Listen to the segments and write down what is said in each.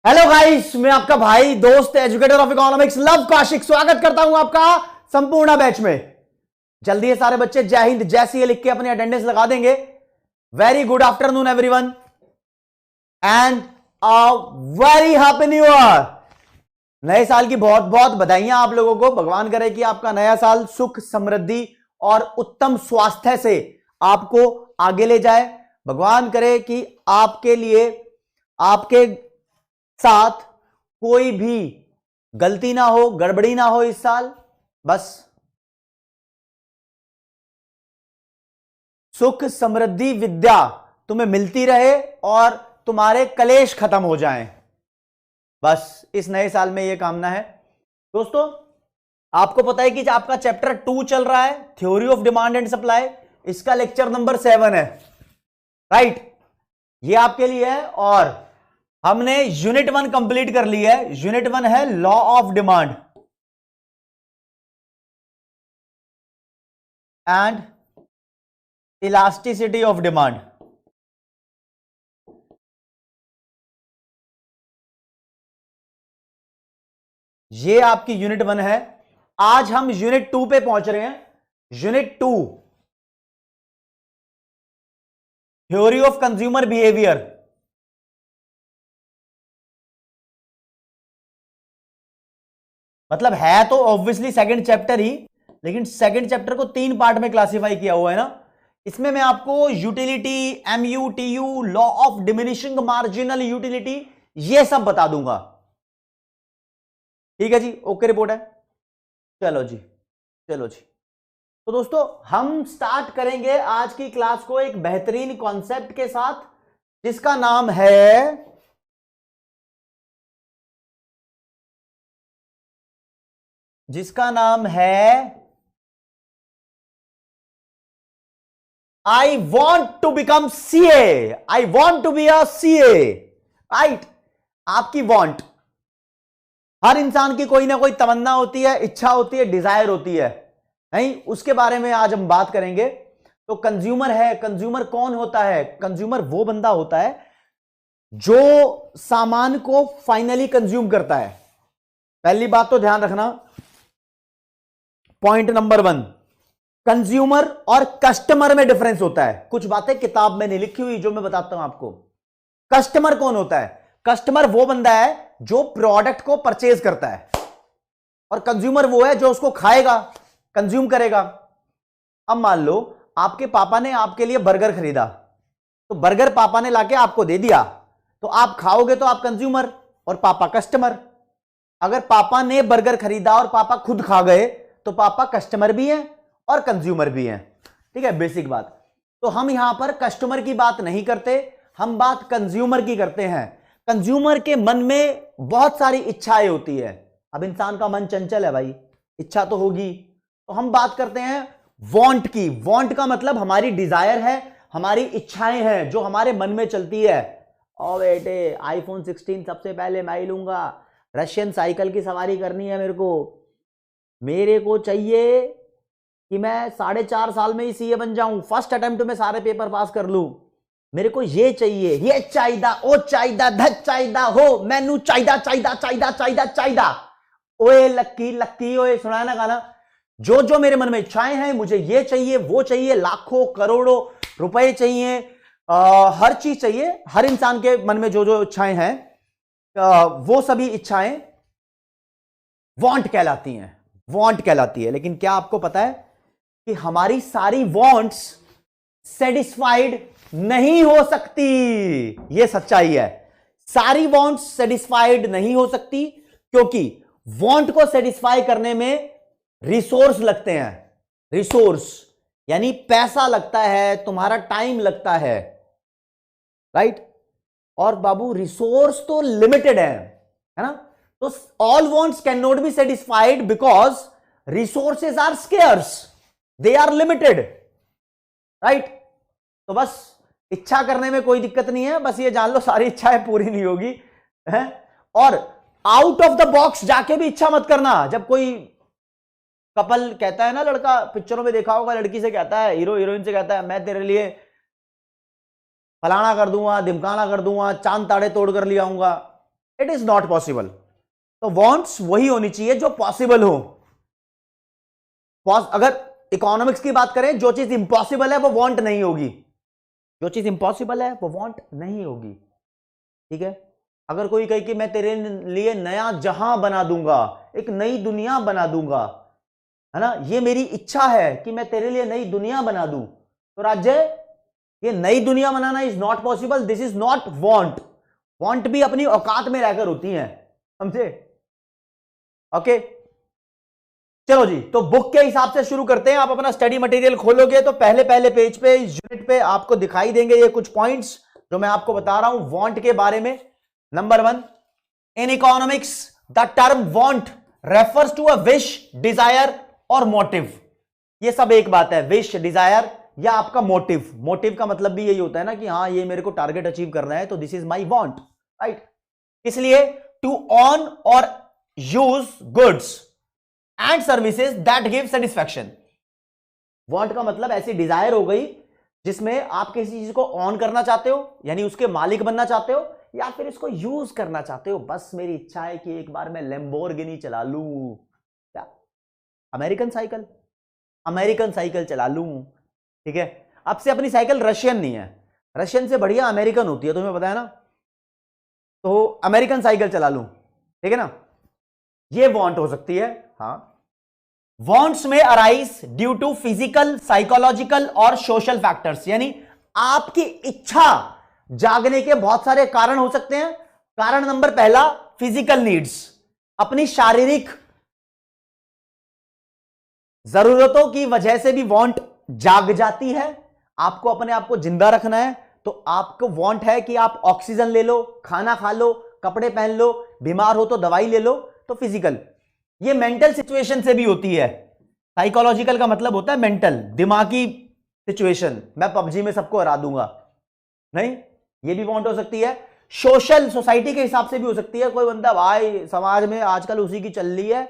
Hello guys, मैं आपका भाई दोस्त educator of economics love Kaushik स्वागत करता हूं आपका संपूर्ण बैच में। जल्दी है सारे बच्चे जय हिंद जय सिंह लिख के अपनी अटेंडेंस लगा देंगे। Very good afternoon everyone and a very happy new year. नए साल की बहुत बहुत बधाइयां आप लोगों को। भगवान करे कि आपका नया साल सुख समृद्धि और उत्तम स्वास्थ्य से आपको आगे ले जाए। भगवान करे कि आपके लिए आपके साथ कोई भी गलती ना हो, गड़बड़ी ना हो इस साल। बस सुख समृद्धि विद्या तुम्हें मिलती रहे और तुम्हारे कलेश खत्म हो जाएं। बस इस नए साल में यह कामना है। दोस्तों, आपको पता है कि आपका चैप्टर 2 चल रहा है, theory of demand and supply. इसका लेक्चर नंबर 7 है, राइट। ये आपके लिए है और हमने यूनिट 1 कंप्लीट कर ली है। यूनिट 1 है law of demand and elasticity of demand. ये आपकी यूनिट 1 है। आज हम यूनिट 2 पे पहुंच रहे हैं। Unit 2 theory of consumer behaviour. मतलब है तो ऑब्वियसली सेकंड चैप्टर ही, लेकिन सेकंड चैप्टर को 3 पार्ट में क्लासिफाई किया हुआ है ना। इसमें मैं आपको utility, MU, TU, law of diminishing marginal utility, ये सब बता दूंगा। ठीक है जी, ओके रिपोर्ट है। चलो जी, चलो जी। तो दोस्तों, हम स्टार्ट करेंगे आज की क्लास को एक बेहतरीन कॉन्सेप्ट के साथ, जिसका नाम है I want to become CA, I want to be a CA, right. आपकी वॉन्ट, हर इंसान की कोई ना कोई तमन्ना होती है, इच्छा होती है, डिजायर होती है, नहीं? उसके बारे में आज हम बात करेंगे। तो कंज्यूमर है, कंज्यूमर कौन होता है? कंज्यूमर वो बंदा होता है जो सामान को फाइनली कंज्यूम करता है। पहली बात तो ध्यान रखना, पॉइंट नंबर 1, कंज्यूमर और कस्टमर में डिफरेंस होता है। कुछ बातें किताब में नहीं लिखी हुई जो मैं बताता हूं आपको। कस्टमर कौन होता है? कस्टमर वो बंदा है जो प्रोडक्ट को परचेज करता है, और कंज्यूमर वो है जो उसको खाएगा, कंज्यूम करेगा। अब मान लो आपके पापा ने आपके लिए बर्गर खरीदा, तो बर्गर पापा ने लाके आपको दे दिया, तो आप खाओगे तो आप कंज्यूमर और पापा कस्टमर। अगर पापा ने बर्गर खरीदा और पापा खुद खा गए, तो पापा कस्टमर भी हैं और कंज्यूमर भी हैं। ठीक है, बेसिक बात। तो हम यहां पर कस्टमर की बात नहीं करते, हम बात कंज्यूमर की करते हैं। कंज्यूमर के मन में बहुत सारी इच्छाएं होती है। अब इंसान का मन चंचल है भाई, इच्छा तो होगी। तो हम बात करते हैं वांट की। वांट का मतलब हमारी डिजायर है, हमारी इच्छाएं हैं जो हमारे मन में चलती है। ओ बेटे, आईफोन 16 सबसे पहले मैं ही लूंगा, रशियन साइकिल की सवारी करनी है मेरे को चाहिए कि मैं 4.5 साल में ही सीए बन जाऊं, फर्स्ट अटेम्प्ट में सारे पेपर पास कर लूं, मेरे को ये चाहिए, ये चाहिदा, ओ चाहिदा, धच चाहिदा हो, मैनू चाहिदा चाहिदा चाहिदा चाहिदा चाहिदा। ओए लक्की लक्की, ओए सुना ना गाना। जो जो मेरे मन में इच्छाएं हैं, मुझे ये चाहिए वो चाहिए, लाखों करोड़ों रुपए चाहिए, हर चीज चाहिए। हर इंसान के मन में जो जो इच्छाएं हैं, वो सभी इच्छाएं वांट कहलाती हैं, वांट कहलाती है। लेकिन क्या आपको पता है कि हमारी सारी वांट्स सेटिस्फाइड नहीं हो सकती? यह सच्चाई है। सारी वांट्स सेटिस्फाइड नहीं हो सकती, क्योंकि वांट को सेटिस्फाई करने में रिसोर्स लगते हैं। रिसोर्स यानी पैसा लगता है, तुम्हारा टाइम लगता है, राइट। और बाबू रिसोर्स तो लिमिटेड है ना। तो all wants can not be satisfied because resources are scarce, they are limited, right. तो बस इच्छा करने में कोई दिक्कत नहीं है, बस ये जान लो सारी इच्छाएं पूरी नहीं होगी है? और आउट ऑफ द बॉक्स जाके भी इच्छा मत करना। जब कोई कपल कहता है ना, लड़का पिक्चरों में देखा होगा, लड़की से कहता है, हीरो हीरोइन से कहता है, मैं तेरे लिए फलाना कर दूंगा, ढिमकाना कर दूंगा, चांद ताड़े तोड़ कर ले आऊंगा, इट इज नॉट पॉसिबल। तो वॉन्ट्स वही होनी चाहिए जो पॉसिबल हो। अगर इकोनॉमिक्स की बात करें, जो चीज इंपॉसिबल है वो वॉन्ट नहीं होगी, जो चीज इंपॉसिबल है वो वॉन्ट नहीं होगी। ठीक है, अगर कोई कहे कि मैं तेरे लिए नया जहां बना दूंगा, एक नई दुनिया बना दूंगा, है ना, ये मेरी इच्छा है कि मैं तेरे लिए नई दुनिया बना दूं, तो राज्य ये नई दुनिया बनाना is not possible, this is not want. Want भी अपनी औकात में रहकर होती है, समझे? ओके, चलो जी, तो बुक के हिसाब से शुरू करते हैं। आप अपना स्टडी मटेरियल खोलोगे तो पहले पहले पेज पे, इस यूनिट पे आपको दिखाई देंगे ये कुछ पॉइंट्स जो मैं आपको बता रहा हूं वॉन्ट के बारे में। Number 1, in economics the term want refers to a wish, desire और मोटिव। ये सब एक बात है, विश, डिजायर या आपका मोटिव। मोटिव का मतलब भी यही होता है ना कि हाँ ये मेरे को टारगेट अचीव करना है, तो this is my want, right. इसलिए टू ऑन और use goods and services that give satisfaction. Want का मतलब ऐसी डिजायर हो गई जिसमें आप किसी चीज को ऑन करना चाहते हो, यानी उसके मालिक बनना चाहते हो, या फिर इसको यूज करना चाहते हो। बस मेरी इच्छा है कि एक बार मैं लैम्बोर्गिनी चला लूं, क्या अमेरिकन साइकिल चला लूं। ठीक है, अब से अपनी साइकिल रशियन नहीं है, रशियन से बढ़िया अमेरिकन होती है, तुम्हें पता है ना, तो अमेरिकन साइकिल चला लूं, ठीक है ना, ये वॉन्ट हो सकती है। हाँ, wants may arise due to physical, psychological और सोशल फैक्टर्स, यानी आपकी इच्छा जागने के बहुत सारे कारण हो सकते हैं। कारण नंबर पहला, फिजिकल नीड्स, अपनी शारीरिक जरूरतों की वजह से भी वॉन्ट जाग जाती है। आपको अपने आप को जिंदा रखना है तो आपको वॉन्ट है कि आप ऑक्सीजन ले लो, खाना खा लो, कपड़े पहन लो, बीमार हो तो दवाई ले लो, तो फिजिकल। ये मेंटल सिचुएशन से भी होती है। साइकोलॉजिकल का मतलब होता है मेंटल, दिमागी सिचुएशन, मैं पबजी में सबको हरा दूंगा, नहीं, ये भी वांट हो सकती है। सोशल, सोसाइटी के हिसाब से भी हो सकती है। कोई बंदा भाई समाज में आजकल उसी की चल रही है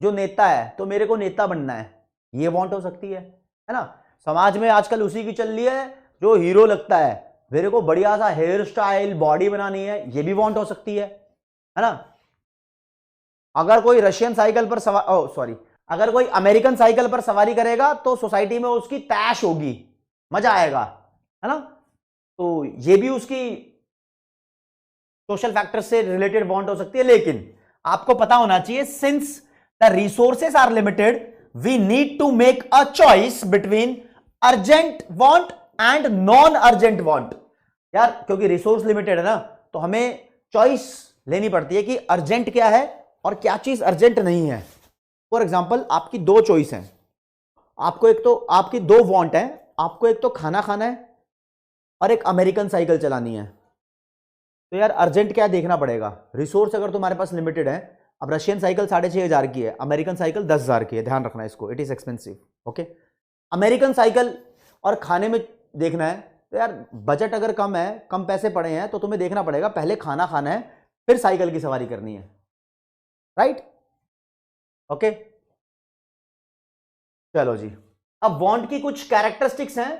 जो नेता है, तो मेरे को नेता बनना है, ये वांट हो सकती है ना। समाज में आजकल उसी की चल रही है जो हीरो लगता है, मेरे को बढ़िया सा हेयर स्टाइल, बॉडी बनानी है, ये भी वांट हो सकती है ना। अगर कोई रशियन साइकिल पर अगर कोई अमेरिकन साइकिल पर सवारी करेगा तो सोसाइटी में उसकी तैश होगी, मजा आएगा, है ना। तो ये भी उसकी सोशल फैक्टर से रिलेटेड वांट हो सकती है। लेकिन आपको पता होना चाहिए, since the resources are limited, we need to make a choice between urgent want and non urgent want. यार क्योंकि रिसोर्स लिमिटेड है ना, तो हमें चॉइस लेनी पड़ती है कि अर्जेंट क्या है और क्या चीज अर्जेंट नहीं है। फॉर एग्जाम्पल, आपकी दो चॉइस हैं, आपको एक तो, आपकी दो वांट है, आपको एक तो खाना खाना है और एक अमेरिकन साइकिल चलानी है। तो यार अर्जेंट क्या देखना पड़ेगा, रिसोर्स अगर तुम्हारे पास लिमिटेड है। अब रशियन साइकिल 6,500 की है, अमेरिकन साइकिल 10,000 की है, ध्यान रखना इसको, it is expensive. Okay, American cycle और खाने में देखना है, तो यार बजट अगर कम है, कम पैसे पड़े हैं, तो तुम्हें देखना पड़ेगा पहले खाना खाना है फिर साइकिल की सवारी करनी है, राइट। ओके, चलो जी, अब वांट की कुछ कैरेक्टरिस्टिक्स हैं,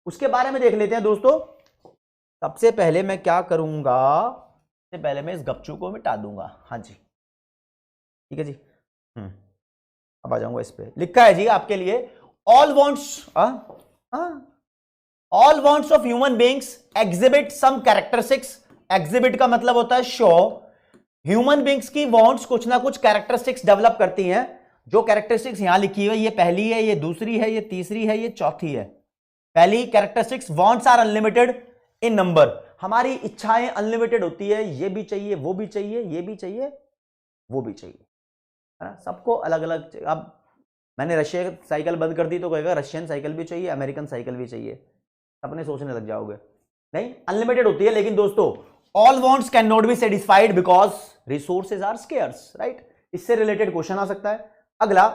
उसके बारे में देख लेते हैं दोस्तों। सबसे पहले मैं क्या करूंगा, सबसे पहले मैं इस गपचू को मिटा दूंगा। हाँ जी, ठीक है जी। अब आ जाऊंगा इस पे, लिखा है जी आपके लिए, all wants all wants of human beings exhibit some characteristics. Exhibit का मतलब होता है शो। ह्यूमन बीइंग्स की वांट्स कुछ ना कुछ कैरेक्टरिस्टिक्स डेवलप करती हैं। जो कैरेक्टरिस्टिक्स यहां लिखी हुई है, ये पहली है, ये दूसरी है, ये तीसरी है, ये चौथी है। पहली characteristics, wants are unlimited in number. हमारी इच्छाएं अनलिमिटेड होती है, ये भी चाहिए, वो भी चाहिए, ये भी चाहिए, वो भी चाहिए, है ना, सबको अलग अलग। अब मैंने रशियन साइकिल बंद कर दी तो कहेगा रशियन साइकिल भी चाहिए, अमेरिकन साइकिल भी चाहिए, अपने सोचने लग जाओगे। नहीं, अनलिमिटेड होती है। लेकिन दोस्तों, all wants can not be satisfied because resources are scarce, right. इससे रिलेटेड क्वेश्चन आ सकता है। अगला,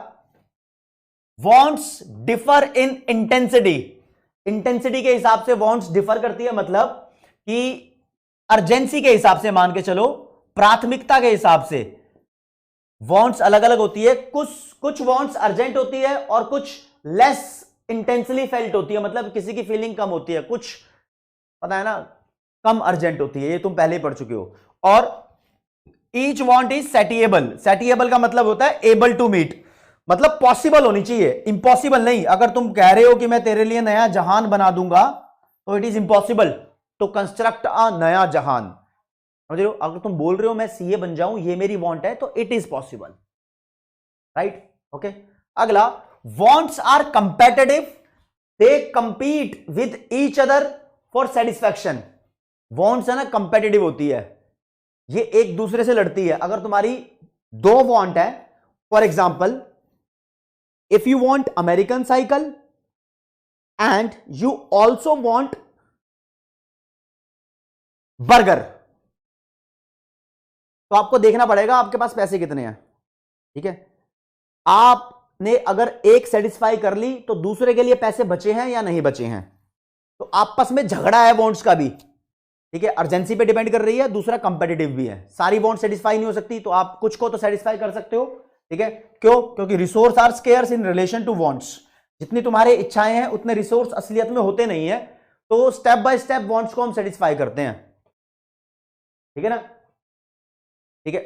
wants differ in intensity. Intensity के हिसाब से वांट्स डिफर करती है, मतलब कि अर्जेंसी के हिसाब से, मान के चलो प्राथमिकता के हिसाब से वांट्स अलग अलग होती है। कुछ वांट्स अर्जेंट होती है और कुछ लेस इंटेंसली फेल्ट होती है, मतलब किसी की फीलिंग कम होती है, कुछ पता है ना कम अर्जेंट होती है, ये तुम पहले ही पढ़ चुके हो। और ईच वांट इज सेटिएबल। सेटिएबल का मतलब होता है एबल टू मीट, मतलब पॉसिबल होनी चाहिए, इम्पॉसिबल नहीं। अगर तुम कह रहे हो कि मैं तेरे लिए नया जहान बना दूंगा तो it is impossible to construct a नया जहान, समझ रहे हो। अगर तुम बोल रहे हो मैं सीए बन जाऊं, ये मेरी वांट है, तो it is possible, right. Okay, अगला, wants are competitive, they compete with each other for satisfaction. Wants है ना, कंपेटिटिव होती है, ये एक दूसरे से लड़ती है। अगर तुम्हारी दो वांट है, for example if you want American cycle and you also want burger, तो आपको देखना पड़ेगा आपके पास पैसे कितने हैं, ठीक है। आपने अगर एक सेटिस्फाई कर ली तो दूसरे के लिए पैसे बचे हैं या नहीं बचे हैं, तो आपस में झगड़ा है वॉन्ट्स का भी, ठीक है। अर्जेंसी पे डिपेंड कर रही है, दूसरा कंपेटिटिव भी है। सारी वॉन्ट सेटिस्फाई नहीं हो सकती, तो आप कुछ को तो सेटिस्फाई कर सकते हो, ठीक है। क्यों? क्योंकि resource are scarce in relation to wants. जितनी तुम्हारे इच्छाएं हैं उतने रिसोर्स असलियत में होते नहीं है, तो स्टेप बाय स्टेप वांट्स को हम सेटिस्फाई करते हैं, ठीक है ना, ठीक है।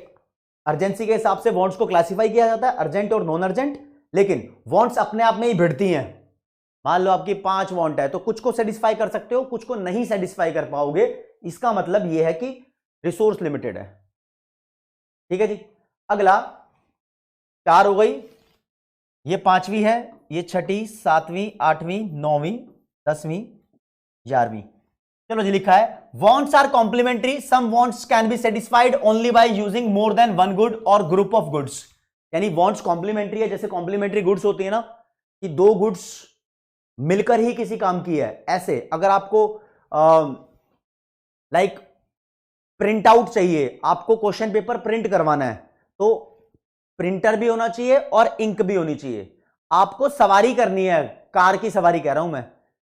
अर्जेंसी के हिसाब से वांट्स को क्लासिफाई किया जाता है, अर्जेंट और नॉन अर्जेंट, लेकिन वांट्स अपने आप में ही भिड़ती हैं। मान लो आपकी 5 वांट है, तो कुछ को सेटिस्फाई कर सकते हो, कुछ को नहीं सेटिस्फाई कर पाओगे। इसका मतलब यह है कि रिसोर्स लिमिटेड है, ठीक है जी। अगला, 4 हो गई, ये 5वीं है, ये 6ठी, 7वीं, 8वीं, 9वीं, 10वीं, 11वीं। चलो जी, लिखा है wants are complementary, some wants can be satisfied only by using more than one good और ग्रुप ऑफ गुड्स। यानी वांट्स कॉम्प्लीमेंट्री है, जैसे कॉम्प्लीमेंट्री गुड्स होती है ना, कि 2 गुड्स मिलकर ही किसी काम की है। ऐसे अगर आपको लाइक प्रिंट आउट चाहिए, आपको क्वेश्चन पेपर प्रिंट करवाना है, तो प्रिंटर भी होना चाहिए और इंक भी होनी चाहिए। आपको सवारी करनी है, कार की सवारी कह रहा हूं मैं,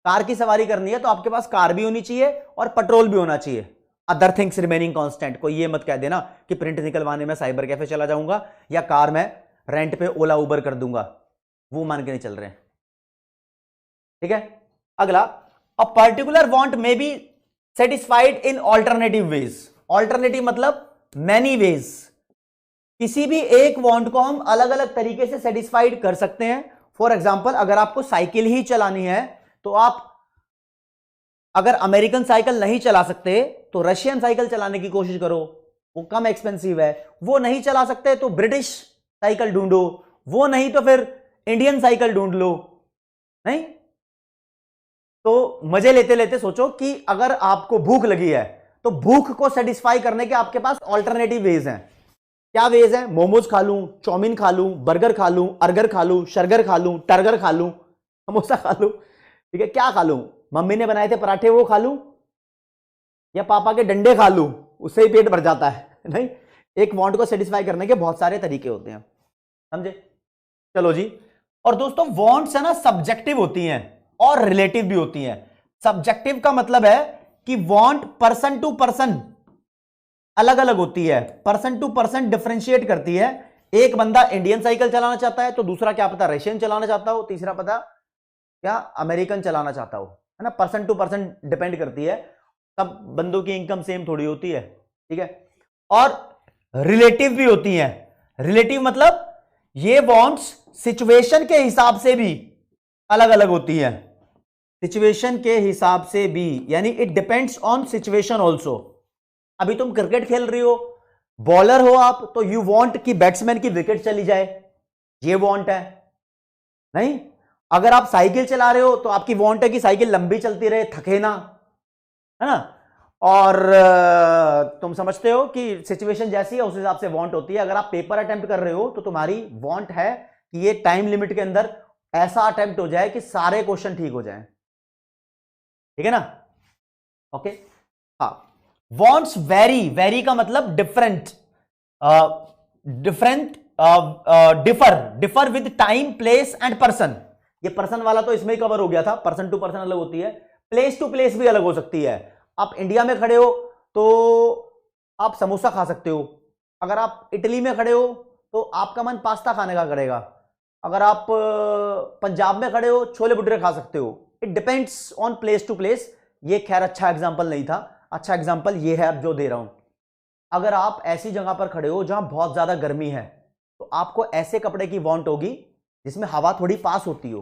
कार की सवारी करनी है, तो आपके पास कार भी होनी चाहिए और पेट्रोल भी होना चाहिए। Other things remaining constant. कोई ये मत कह देना कि प्रिंट निकलवाने में साइबर कैफे चला जाऊंगा या कार में रेंट पे ओला उबर कर दूंगा, वो मान के नहीं चल रहे हैं, ठीक है। अगला, a particular want may be satisfied in alternative ways. Alternative मतलब मैनी वेज। किसी भी एक वांट को हम अलग अलग तरीके से सेटिस्फाइड कर सकते हैं। फॉर एग्जाम्पल, अगर आपको साइकिल ही चलानी है, तो आप अगर अमेरिकन साइकिल नहीं चला सकते तो रशियन साइकिल चलाने की कोशिश करो, वो कम एक्सपेंसिव है। वो नहीं चला सकते तो ब्रिटिश साइकिल ढूंढो, वो नहीं तो फिर इंडियन साइकिल ढूंढ लो, नहीं। तो मजे लेते लेते सोचो कि अगर आपको भूख लगी है, तो भूख को सेटिस्फाई करने के आपके पास ऑल्टरनेटिव वेज हैं। क्या वेज है? मोमोज खा लूं, चाउमीन खा लूं, बर्गर खा लूं, अर्गर खा लूं, शर्गर खा लूं, टर्गर खा लूं, समोसा खा लूं, ठीक है। क्या खा लूं? मम्मी ने बनाए थे पराठे वो खा लूं, या पापा के डंडे खा लूं, उससे ही पेट भर जाता है? नहीं, एक वांट को सेटिस्फाई करने के बहुत सारे तरीके होते हैं, समझे। चलो जी। और दोस्तों, वांट्स है ना, सब्जेक्टिव होती हैं और रिलेटिव भी होती हैं। सब्जेक्टिव का मतलब है कि वांट पर्सन टू पर्सन अलग अलग होती है, पर्सन टू पर्सन डिफरेंशिएट करती है। एक बंदा इंडियन साइकिल चलाना चाहता है, तो दूसरा क्या पता रशियन चलाना चाहता हो, तीसरा पता क्या अमेरिकन चलाना चाहता हो, है ना। पर्सन टू पर्सन डिपेंड करती है, सब बंदों की इनकम सेम थोड़ी होती है, ठीक है। और रिलेटिव भी होती है। रिलेटिव मतलब ये वांट्स सिचुएशन के हिसाब से भी अलग अलग होती है, सिचुएशन के हिसाब से भी, यानी it depends on situation also. अभी तुम क्रिकेट खेल रही हो, बॉलर हो आप, तो यू वांट कि बैट्समैन की विकेट चली जाए, ये वांट है, नहीं। अगर आप साइकिल चला रहे हो तो आपकी वांट है कि साइकिल लंबी चलती रहे, थके ना, है ना। और तुम समझते हो कि सिचुएशन जैसी है उस हिसाब से वांट होती है। अगर आप पेपर अटेम्प्ट कर रहे हो तो तुम्हारी वांट है कि ये टाइम लिमिट के अंदर ऐसा अटेम्प्ट हो जाए कि सारे क्वेश्चन ठीक हो जाएं, ठीक है ना। ओके, हाँ। वांट्स वेरी, वेरी का मतलब different, differ with time, place and person. ये पर्सन वाला तो इसमें ही कवर हो गया था, पर्सन टू पर्सन अलग होती है, प्लेस टू प्लेस भी अलग हो सकती है। आप इंडिया में खड़े हो तो आप समोसा खा सकते हो, अगर आप इटली में खड़े हो तो आपका मन पास्ता खाने का करेगा, अगर आप पंजाब में खड़े हो छोले भटूरे खा सकते हो। It depends on place to place. ये खैर अच्छा एग्जांपल नहीं था, अच्छा एग्जांपल ये है अब जो दे रहा हूं, अगर आप ऐसी जगह पर खड़े हो जहां बहुत ज्यादा गर्मी है तो आपको ऐसे कपड़े की वांट होगी जिसमें हवा थोड़ी पास होती हो,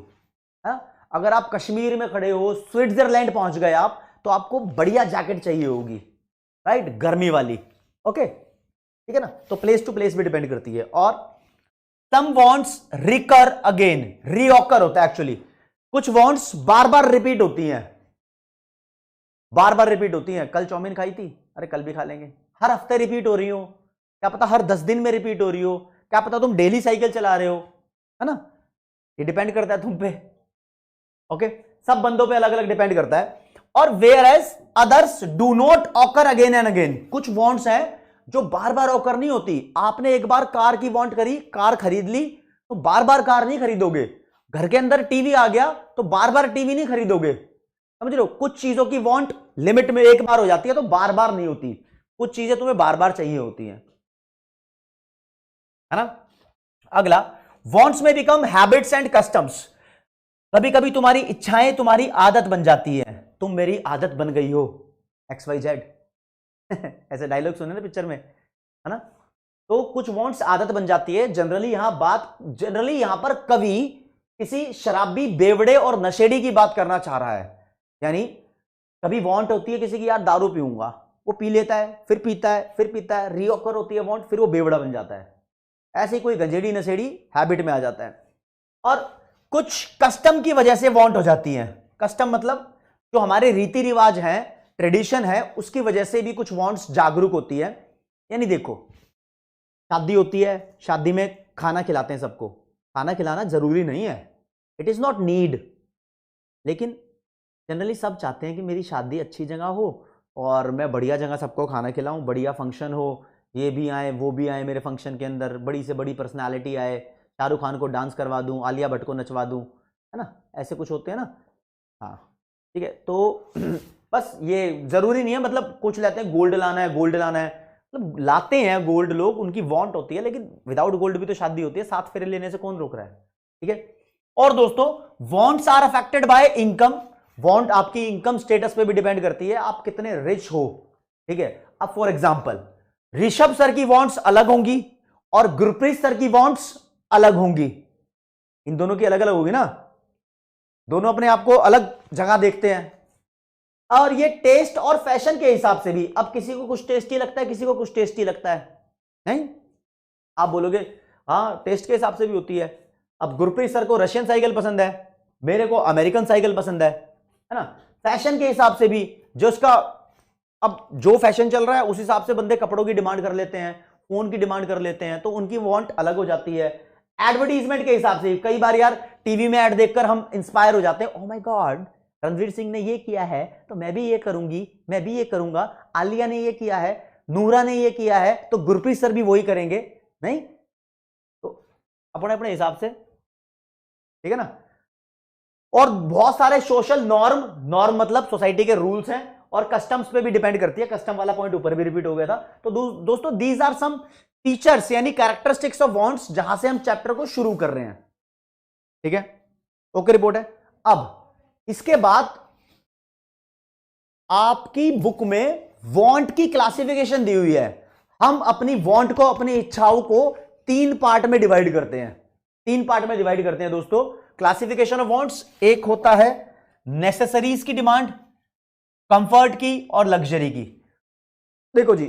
है? अगर आप कश्मीर में खड़े हो, स्विट्जरलैंड पहुंच गए आप, तो आपको बढ़िया जैकेट चाहिए होगी, राइट, गर्मी वाली। ओके, ठीक है ना। तो प्लेस टू प्लेस भी डिपेंड करती है। और सम वांट्स रिकर अगेन, रीऑकर होता है एक्चुअली। कुछ वांट्स बार बार रिपीट होती हैं, बार बार रिपीट होती हैं। कल चाउमीन खाई थी, अरे कल भी खा लेंगे। हर हफ्ते रिपीट हो रही हो, क्या पता हर 10 दिन में रिपीट हो रही हो, क्या पता तुम डेली साइकिल चला रहे हो, है ना। ये डिपेंड करता है तुम पे। ओके, सब बंदों पे अलग अलग डिपेंड करता है। और where as others do not occur again and again, कुछ वांट्स हैं जो बार बार ऑकर नहीं होती। आपने एक बार कार की वांट करी, कार खरीद ली, तो बार बार कार नहीं खरीदोगे। घर के अंदर टीवी आ गया तो बार बार टीवी नहीं खरीदोगे, समझ रहे हो। कुछ चीजों की वांट लिमिट में एक बार हो जाती है तो बार बार नहीं होती, कुछ चीजें तुम्हें बार बार चाहिए होती हैं, है ना। अगला, वांट्स में बिकम हैबिट्स एंड कस्टम्स। कभी कभी तुम्हारी इच्छाएं तुम्हारी आदत बन जाती है, तुम मेरी आदत बन गई हो, XYZ। ऐसे डायलॉग सुने ना पिक्चर में, है ना। तो कुछ वांट्स आदत बन जाती है। जनरली यहां पर कवि किसी शराबी, बेवड़े और नशेड़ी की बात करना चाह रहा है। यानी कभी वांट होती है किसी की, यार दारू पीऊंगा, वो पी लेता है, फिर पीता है, फिर पीता है, रीऑकर होती है वांट, फिर वो बेवड़ा बन जाता है। ऐसे कोई गंजेड़ी नशेड़ी हैबिट में आ जाता है। और कुछ कस्टम की वजह से वांट हो जाती है। कस्टम मतलब जो हमारे रीति रिवाज हैं, ट्रेडिशन है, उसकी वजह से भी कुछ वांट्स जागरूक होती है। यानी देखो, शादी होती है, शादी में खाना खिलाते हैं सबको, खाना खिलाना जरूरी नहीं है, इट इज नॉट नीड, लेकिन जनरली सब चाहते हैं कि मेरी शादी अच्छी जगह हो और मैं बढ़िया जगह सबको खाना खिलाऊं, बढ़िया फंक्शन हो, ये भी आए वो भी आए मेरे फंक्शन के अंदर, बड़ी से बड़ी पर्सनालिटी आए, शाहरुख खान को डांस करवा दूं, आलिया भट्ट को नचवा दूं, है ना, ऐसे कुछ होते हैं ना। हाँ, ठीक है। तो बस ये जरूरी नहीं है, मतलब कुछ लेते हैं गोल्ड लाना है, गोल्ड लाना है, मतलब लाते हैं गोल्ड लोग, उनकी वांट होती है, लेकिन विदाउट गोल्ड भी तो शादी होती है, 7 फेरे लेने से कौन रोक रहा है, ठीक है। और दोस्तों, wants are affected by income. Want आपकी इनकम स्टेटस पे भी डिपेंड करती है, आप कितने रिच हो, ठीक है। अब फॉर एग्जांपल, ऋषभ सर की वांट्स अलग होंगी और गुरप्रीत सर की वांट्स अलग होंगी। इन दोनों की अलग अलग होगी ना, दोनों अपने आप को अलग जगह देखते हैं। और ये टेस्ट और फैशन के हिसाब से भी, अब किसी को कुछ टेस्टी लगता है, किसी को कुछ टेस्टी लगता है, नहीं। आप बोलोगे हाँ टेस्ट के हिसाब से भी होती है। अब गुरप्रीत सर को रशियन साइकिल पसंद है, मेरे को अमेरिकन साइकिल पसंद है ना। फैशन के हिसाब से भी, जो उसका अब जो फैशन चल रहा है उस हिसाब से बंदे कपड़ों की डिमांड कर लेते हैं, फोन की डिमांड कर लेते हैं, तो उनकी वांट अलग हो जाती है। एडवर्टीजमेंट के हिसाब से कई बार यार टीवी में ऐड देखकर हम इंस्पायर हो जाते हैं, oh my God Ranveer Singh ने ये किया है तो मैं भी ये करूंगी, मैं भी ये करूंगा, आलिया ने ये किया है, नूरा ने ये किया है, तो गुरप्रीत सर भी वही करेंगे, नहीं। तो अपने अपने हिसाब से, ठीक है ना। और बहुत सारे सोशल नॉर्म मतलब सोसाइटी के रूल्स हैं, और कस्टम्स पे भी डिपेंड करती है। कस्टम वाला पॉइंट ऊपर भी रिपीट हो गया था। तो दोस्तों, दीज आर सम फीचर्स यानी कैरेक्टरिस्टिक्स ऑफ वांट्स, जहां से हम चैप्टर को शुरू कर रहे हैं, ठीक है। ओके, रिपोर्ट है। अब इसके बाद आपकी बुक में वांट की क्लासिफिकेशन दी हुई है। हम अपनी वांट को, अपनी इच्छाओं को 3 पार्ट में डिवाइड करते हैं, 3 पार्ट में डिवाइड करते हैं दोस्तों। क्लासिफिकेशन ऑफ वांट्स, एक होता है नेसेसरीज की डिमांड, कंफर्ट की और लग्जरी की। देखो जी,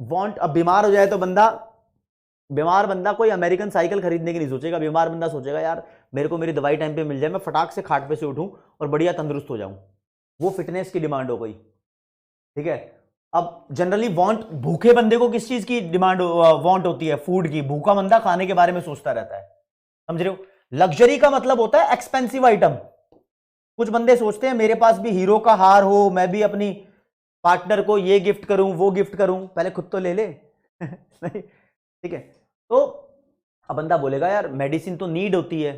वांट, अब बीमार हो जाए तो बीमार बंदा कोई अमेरिकन साइकिल खरीदने की नहीं सोचेगा। बीमार बंदा सोचेगा यार मेरे को मेरी दवाई टाइम पे मिल जाए, मैं फटाक से खाट पे से उठूं और बढ़िया तंदुरुस्त हो जाऊं। वो फिटनेस की डिमांड हो गई, ठीक है। अब जनरली वांट, भूखे बंदे को किस चीज की डिमांड वांट होती है? फूड की। भूखा बंदा खाने के बारे में सोचता रहता है, समझ रहे हो। लग्जरी का मतलब होता है एक्सपेंसिव आइटम। कुछ बंदे सोचते हैं मेरे पास भी हीरो का हार हो, मैं भी अपनी पार्टनर को ये गिफ्ट करूं, वो गिफ्ट करूं, पहले खुद तो ले ले। नहीं, ठीक है। तो अब बंदा बोलेगा यार मेडिसिन तो नीड होती है,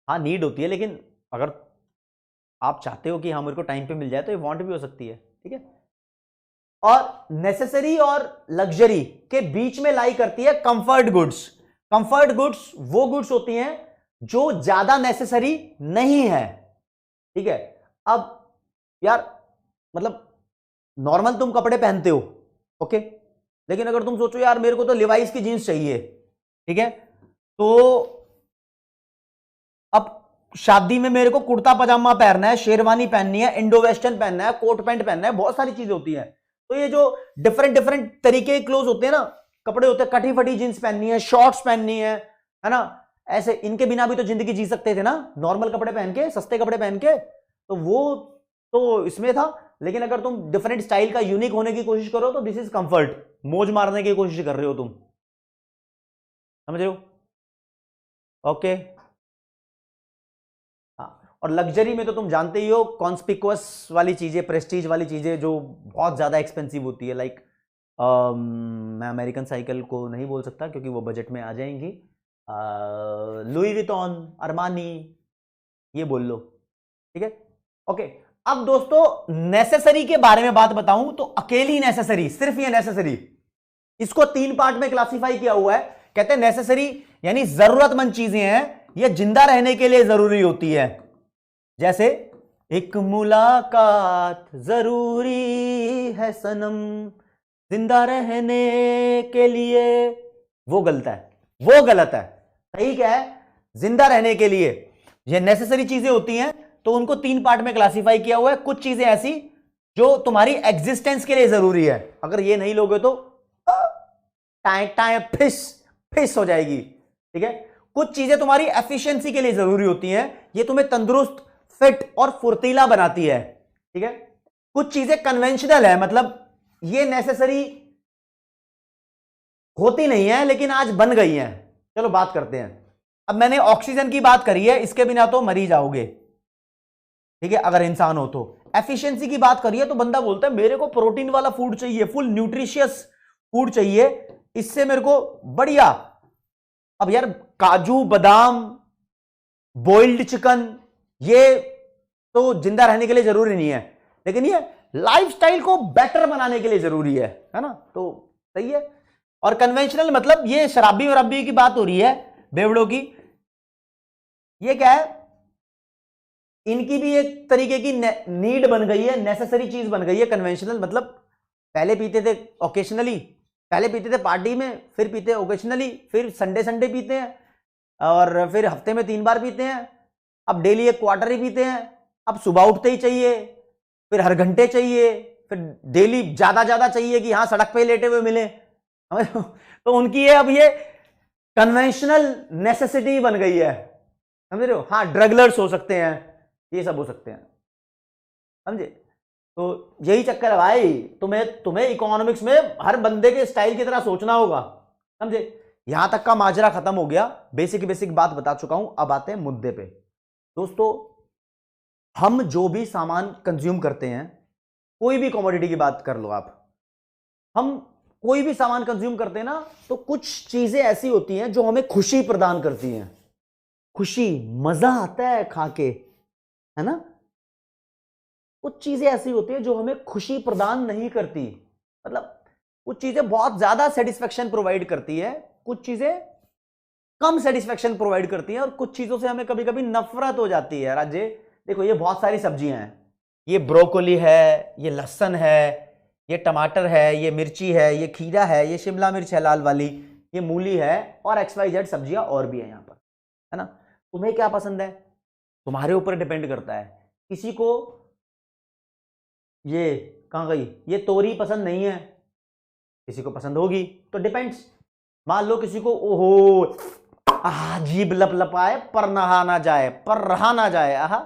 हाँ नीड होती है, लेकिन अगर आप चाहते हो कि हाँ मेरे को टाइम पे मिल जाए तो ये वांट भी हो सकती है, ठीक है। और नेसेसरी और लग्जरी के बीच में लाई करती है कंफर्ट गुड्स। कंफर्ट गुड्स वो गुड्स होती हैं जो ज्यादा नेसेसरी नहीं है, ठीक है। अब यार मतलब नॉर्मल तुम कपड़े पहनते हो, ओके, लेकिन अगर तुम सोचो यार मेरे को तो लिवाइस की जीन्स चाहिए, ठीक है, तो अब शादी में मेरे को कुर्ता पजामा पहनना है, शेरवानी पहननी है, इंडो वेस्टर्न पहनना है, कोट पैंट पहनना है, बहुत सारी चीजें होती है। तो ये जो डिफरेंट डिफरेंट तरीके के क्लोज होते हैं ना, कपड़े होते हैं, कटी फटी जींस पहननी है, शॉर्ट्स पहननी है ना, ऐसे इनके बिना भी तो जिंदगी जी सकते थे ना, नॉर्मल कपड़े पहन के, सस्ते कपड़े पहन के, तो वो तो इसमें था। लेकिन अगर तुम डिफरेंट स्टाइल का यूनिक होने की कोशिश करो तो दिस इज कंफर्ट, मौज मारने की कोशिश कर रहे हो तुम, समझ रहे हो? ओके। हाँ, और लग्जरी में तो तुम जानते ही हो, कॉन्स्पिकुअस वाली चीजें, प्रेस्टीज वाली चीजें जो बहुत ज्यादा एक्सपेंसिव होती है, लाइक मैं अमेरिकन साइकिल को नहीं बोल सकता क्योंकि वो बजट में आ जाएंगी, लुई विटॉन, अरमानी, ये बोल लो, ठीक है। ओके, अब दोस्तों नेसेसरी के बारे में बात बताऊं तो अकेली नेसेसरी, सिर्फ ये नेसेसरी, इसको 3 पार्ट में क्लासिफाई किया हुआ है। कहते हैं नेसेसरी यानी जरूरतमंद चीजें हैं, ये जिंदा रहने के लिए जरूरी होती है। जैसे एक मुलाकात जरूरी है सनम जिंदा रहने के लिए, वो गलत है, वो गलत है। सही क्या है? जिंदा रहने के लिए ये नेसेसरी चीजें होती हैं, तो उनको 3 पार्ट में क्लासिफाई किया हुआ है। कुछ चीजें ऐसी जो तुम्हारी एग्जिस्टेंस के लिए जरूरी है, अगर ये नहीं लोगे तो टाइम टाइम फिस फिस हो जाएगी, ठीक है। कुछ चीजें तुम्हारी एफिशिएंसी के लिए जरूरी होती हैं, ये तुम्हें तंदुरुस्त, फिट और फुर्तीला बनाती है, ठीक है। कुछ चीजें कन्वेंशनल है, मतलब ये नेसेसरी होती नहीं है लेकिन आज बन गई हैं। चलो बात करते हैं। अब मैंने ऑक्सीजन की बात करी है, इसके बिना तो मर ही जाओगे, ठीक है, अगर इंसान हो तो। एफिशिएंसी की बात करिए तो बंदा बोलता है मेरे को प्रोटीन वाला फूड चाहिए, फुल न्यूट्रिशियस फूड चाहिए, इससे मेरे को बढ़िया। अब यार काजू बादाम, बॉइल्ड चिकन, ये तो जिंदा रहने के लिए जरूरी नहीं है, लेकिन ये लाइफस्टाइल को बेटर बनाने के लिए जरूरी है ना, तो सही है। और कन्वेंशनल मतलब ये शराबी वराबी की बात हो रही है, बेवड़ों की, ये क्या है, इनकी भी एक तरीके की नीड बन गई है, नेसेसरी चीज बन गई है। कन्वेंशनल मतलब पहले पीते थे ओकेशनली, पहले पीते थे पार्टी में, फिर पीते ओकेशनली, फिर संडे संडे पीते हैं, और फिर हफ्ते में 3 बार पीते हैं, अब डेली 1 क्वार्टर ही पीते हैं, अब सुबह उठते ही चाहिए, फिर हर घंटे चाहिए, फिर डेली ज्यादा ज्यादा चाहिए कि हाँ सड़क पे लेटे हुए मिले। तो उनकी ये अब ये कन्वेंशनल नेसेसिटी बन गई है, समझ रहे हो? हाँ, ड्रगलर्स हो सकते हैं, ये सब हो सकते हैं, समझे? तो यही चक्कर है भाई, तुम्हें इकोनॉमिक्स में हर बंदे के स्टाइल की तरह सोचना होगा, समझे? यहां तक का माजरा खत्म हो गया, बेसिक बात बता चुका हूं। अब आते हैं मुद्दे पे। दोस्तों, हम जो भी सामान कंज्यूम करते हैं, कोई भी कमोडिटी की बात कर लो आप, हम कोई भी सामान कंज्यूम करते हैं ना, तो कुछ चीजें ऐसी होती हैं जो हमें खुशी प्रदान करती हैं। खुशी, मजा आता है खा के, है ना? कुछ चीजें ऐसी होती हैं जो हमें खुशी प्रदान नहीं करती, मतलब कुछ चीजें बहुत ज्यादा सेटिस्फेक्शन प्रोवाइड करती है, कुछ चीजें कम सेटिस्फेक्शन प्रोवाइड करती हैं, और कुछ चीजों से हमें कभी कभी नफरत हो जाती है। राजे देखो, ये बहुत सारी सब्जियां हैं, ये ब्रोकोली है, ये लहसुन है, ये टमाटर है, ये मिर्ची है, ये खीरा है, ये शिमला मिर्च है लाल वाली, ये मूली है, और XYZ सब्जियां और भी है यहाँ पर, है ना? तुम्हें क्या पसंद है, तुम्हारे ऊपर डिपेंड करता है। किसी को ये कहाँ गई, ये तोरी पसंद नहीं है, किसी को पसंद होगी, तो डिपेंड्स। मान लो किसी को ओहो जीभ लप लपाए पर नहा ना जाए, पर रहा ना जाए, आहा,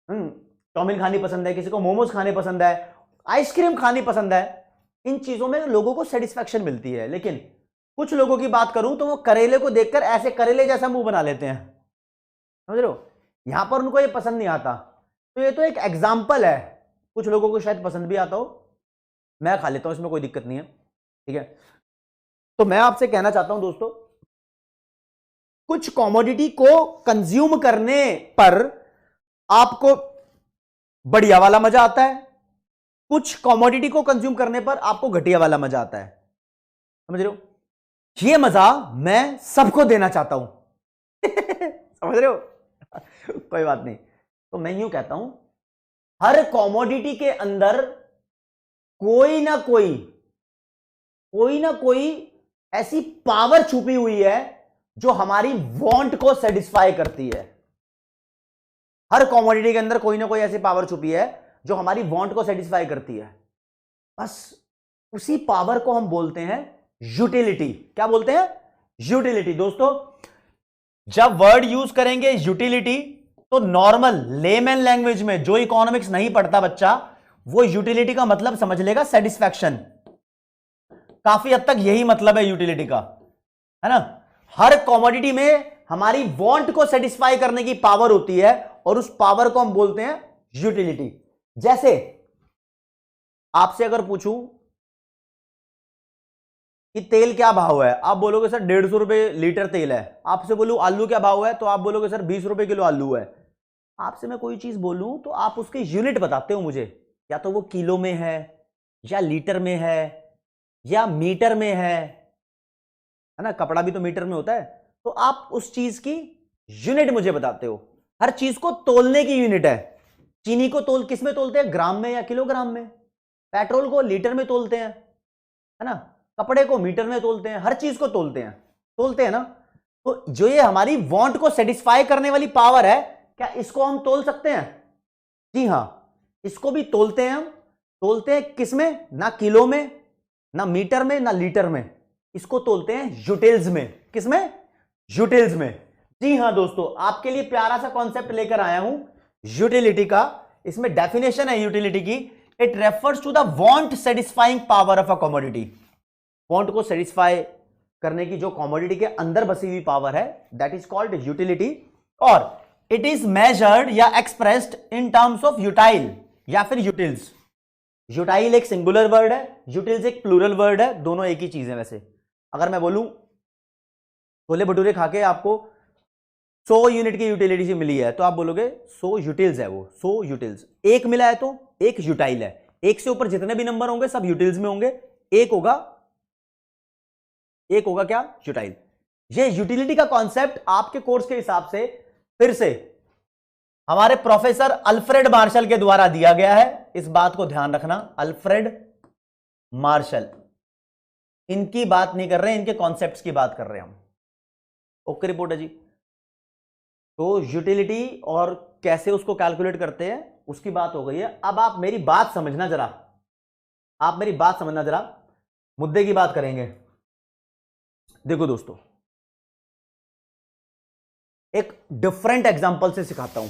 चाउमीन खानी पसंद है, किसी को मोमोज खाने पसंद है, आइसक्रीम खानी पसंद है, इन चीजों में लोगों को सेटिस्फेक्शन मिलती है। लेकिन कुछ लोगों की बात करूं तो वो करेले को देखकर ऐसे करेले जैसा मुंह बना लेते हैं, समझ रहे हो? यहां पर उनको ये पसंद नहीं आता, तो ये तो एक एग्जाम्पल है। कुछ लोगों को शायद पसंद भी आता हो, मैं खा लेता हूं, इसमें कोई दिक्कत नहीं है, ठीक है। तो मैं आपसे कहना चाहता हूं दोस्तों, कुछ कॉमोडिटी को कंज्यूम करने पर आपको बढ़िया वाला मजा आता है, कुछ कॉमोडिटी को कंज्यूम करने पर आपको घटिया वाला मजा आता है, समझ रहे हो? ये मजा मैं सबको देना चाहता हूं। समझ रहे हो? कोई बात नहीं। तो मैं यूं कहता हूं, हर कॉमोडिटी के अंदर कोई ना कोई ना कोई ऐसी पावर छुपी हुई है जो हमारी वांट को सेटिस्फाई करती है। हर कॉमोडिटी के अंदर कोई ना कोई ऐसी पावर छुपी है जो हमारी वांट को सेटिस्फाई करती है। बस उसी पावर को हम बोलते हैं यूटिलिटी। क्या बोलते हैं? यूटिलिटी। दोस्तों जब वर्ड यूज करेंगे यूटिलिटी तो नॉर्मल लेमन लैंग्वेज में जो इकोनॉमिक्स नहीं पढ़ता बच्चा वो यूटिलिटी का मतलब समझ लेगा सेटिस्फैक्शन। काफी हद तक यही मतलब है यूटिलिटी का, है ना। हर कॉमोडिटी में हमारी वांट को सेटिस्फाई करने की पावर होती है और उस पावर को हम बोलते हैं यूटिलिटी। जैसे आपसे अगर पूछूं कि तेल क्या भाव है, आप बोलोगे सर 150 रुपए लीटर तेल है। आपसे बोलूं आलू क्या भाव है, तो आप बोलोगे सर 20 रुपए किलो आलू है। आपसे मैं कोई चीज बोलूं तो आप उसके यूनिट बताते हो मुझे, या तो वो किलो में है या लीटर में है या मीटर में है ना। कपड़ा भी तो मीटर में होता है। तो आप उस चीज की यूनिट मुझे बताते हो। हर चीज को तोलने की यूनिट है। चीनी को किस में तोलते हैं, ग्राम में या किलोग्राम में। पेट्रोल को लीटर में तोलते हैं, है ना। कपड़े को मीटर में तोलते हैं। हर चीज को तोलते हैं ना। तो जो ये हमारी वांट को सेटिस्फाई करने वाली पावर है, क्या इसको हम तोल सकते हैं? जी हां, इसको भी तोलते हैं हम। तोलते हैं किस में? ना किलो में, ना मीटर में, ना लीटर में। इसको तोलते हैं यूटिल्स में। किस में? यूटिल्स में। जी हां दोस्तों, आपके लिए प्यारा सा कॉन्सेप्ट लेकर आया हूं यूटिलिटी का। इसमें डेफिनेशन है यूटिलिटी की, it refers to the want satisfying power of a commodity. Want को सेटिस्फाई करने की जो कमोडिटी के अंदर बसी हुई पावर है, दैट इज कॉल्ड यूटिलिटी। और इट इज मेजर्ड या एक्सप्रेस्ड इन टर्म्स ऑफ यूटाइल या फिर यूटिल्स। यूटाइल एक सिंगुलर वर्ड है, यूटिल्स एक प्लूरल वर्ड है, दोनों एक ही चीज है। वैसे अगर मैं बोलूं छोले भटूरे खाके आपको 100 यूनिट की यूटिलिटी मिली है, तो आप बोलोगे 100 यूटिल्स है वो, 100 यूटिल्स। एक मिला है तो एक यूटाइल है। एक से ऊपर जितने भी नंबर होंगे सब यूटिल्स में होंगे। एक होगा क्या? यूटाइल। ये यूटिलिटी का कॉन्सेप्ट आपके कोर्स के हिसाब से फिर से हमारे प्रोफेसर अल्फ्रेड मार्शल के द्वारा दिया गया है। इस बात को ध्यान रखना, अल्फ्रेड मार्शल, इनकी बात नहीं कर रहे हैं, इनके कॉन्सेप्ट्स की बात कर रहे हैं हम। ओके रिपोर्टर जी। तो यूटिलिटी और कैसे उसको कैलकुलेट करते हैं उसकी बात हो गई है। अब आप मेरी बात समझना जरा, मुद्दे की बात करेंगे। देखो दोस्तों, एक डिफरेंट एग्जांपल से सिखाता हूं।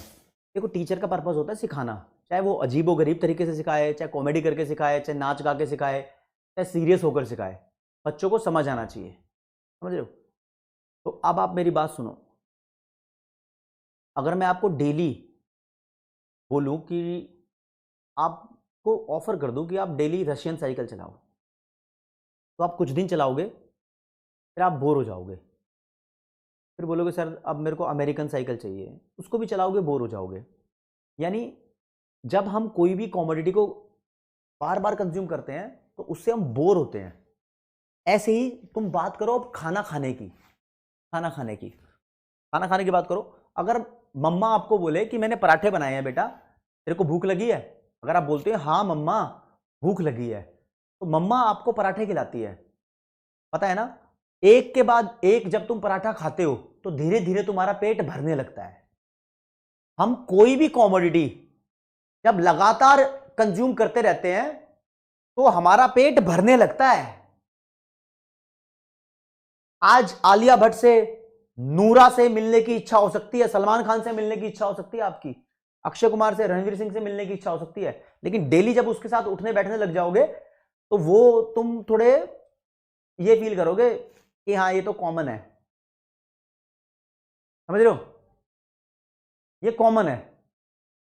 देखो टीचर का पर्पस होता है सिखाना, चाहे वो अजीबो गरीब तरीके से सिखाए, चाहे कॉमेडी करके सिखाए, चाहे नाच गा के सिखाए, चाहे सीरियस होकर सिखाए। बच्चों को समझ आना चाहिए, समझ रहे हो। तो अब आप मेरी बात सुनो। अगर मैं आपको डेली बोलूं कि आपको ऑफर कर दूं कि आप डेली रशियन साइकिल चलाओ, तो आप कुछ दिन चलाओगे, फिर आप बोर हो जाओगे, फिर बोलोगे सर अब मेरे को अमेरिकन साइकिल चाहिए, उसको भी चलाओगे, बोर हो जाओगे। यानी जब हम कोई भी कॉमोडिटी को बार बार कंज्यूम करते हैं तो उससे हम बोर होते हैं। ऐसे ही तुम बात करो अब खाना खाने की बात करो। अगर मम्मा आपको बोले कि मैंने पराठे बनाए हैं बेटा, तेरे को भूख लगी है, अगर आप बोलते हैं हाँ मम्मा भूख लगी है, तो मम्मा आपको पराठे खिलाती है, पता है ना। एक के बाद एक जब तुम पराठा खाते हो तो धीरे धीरे तुम्हारा पेट भरने लगता है। हम कोई भी कॉमोडिटी जब लगातार कंज्यूम करते रहते हैं तो हमारा पेट भरने लगता है। आज आलिया भट्ट से, नूरा से मिलने की इच्छा हो सकती है, सलमान खान से मिलने की इच्छा हो सकती है आपकी, अक्षय कुमार से, रणवीर सिंह से मिलने की इच्छा हो सकती है, लेकिन डेली जब उसके साथ उठने बैठने लग जाओगे तो वो तुम थोड़े ये फील करोगे कि हाँ ये तो कॉमन है, समझ रहे हो, ये कॉमन है।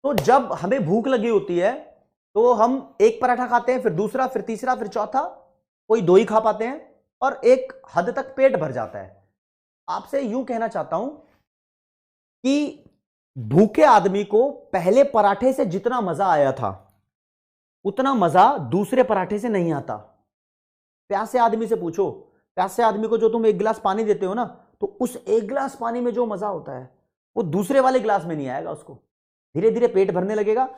तो जब हमें भूख लगी होती है तो हम एक पराठा खाते हैं, फिर दूसरा, फिर तीसरा, फिर चौथा, कोई 2 ही खा पाते हैं और एक हद तक पेट भर जाता है। आपसे यूं कहना चाहता हूं कि भूखे आदमी को पहले पराठे से जितना मजा आया था उतना मजा दूसरे पराठे से नहीं आता। प्यासे आदमी से पूछो, प्यासे आदमी को जो तुम 1 गिलास पानी देते हो ना, तो उस 1 गिलास पानी में जो मजा होता है वो दूसरे वाले गिलास में नहीं आएगा। उसको धीरे धीरे पेट भरने लगेगा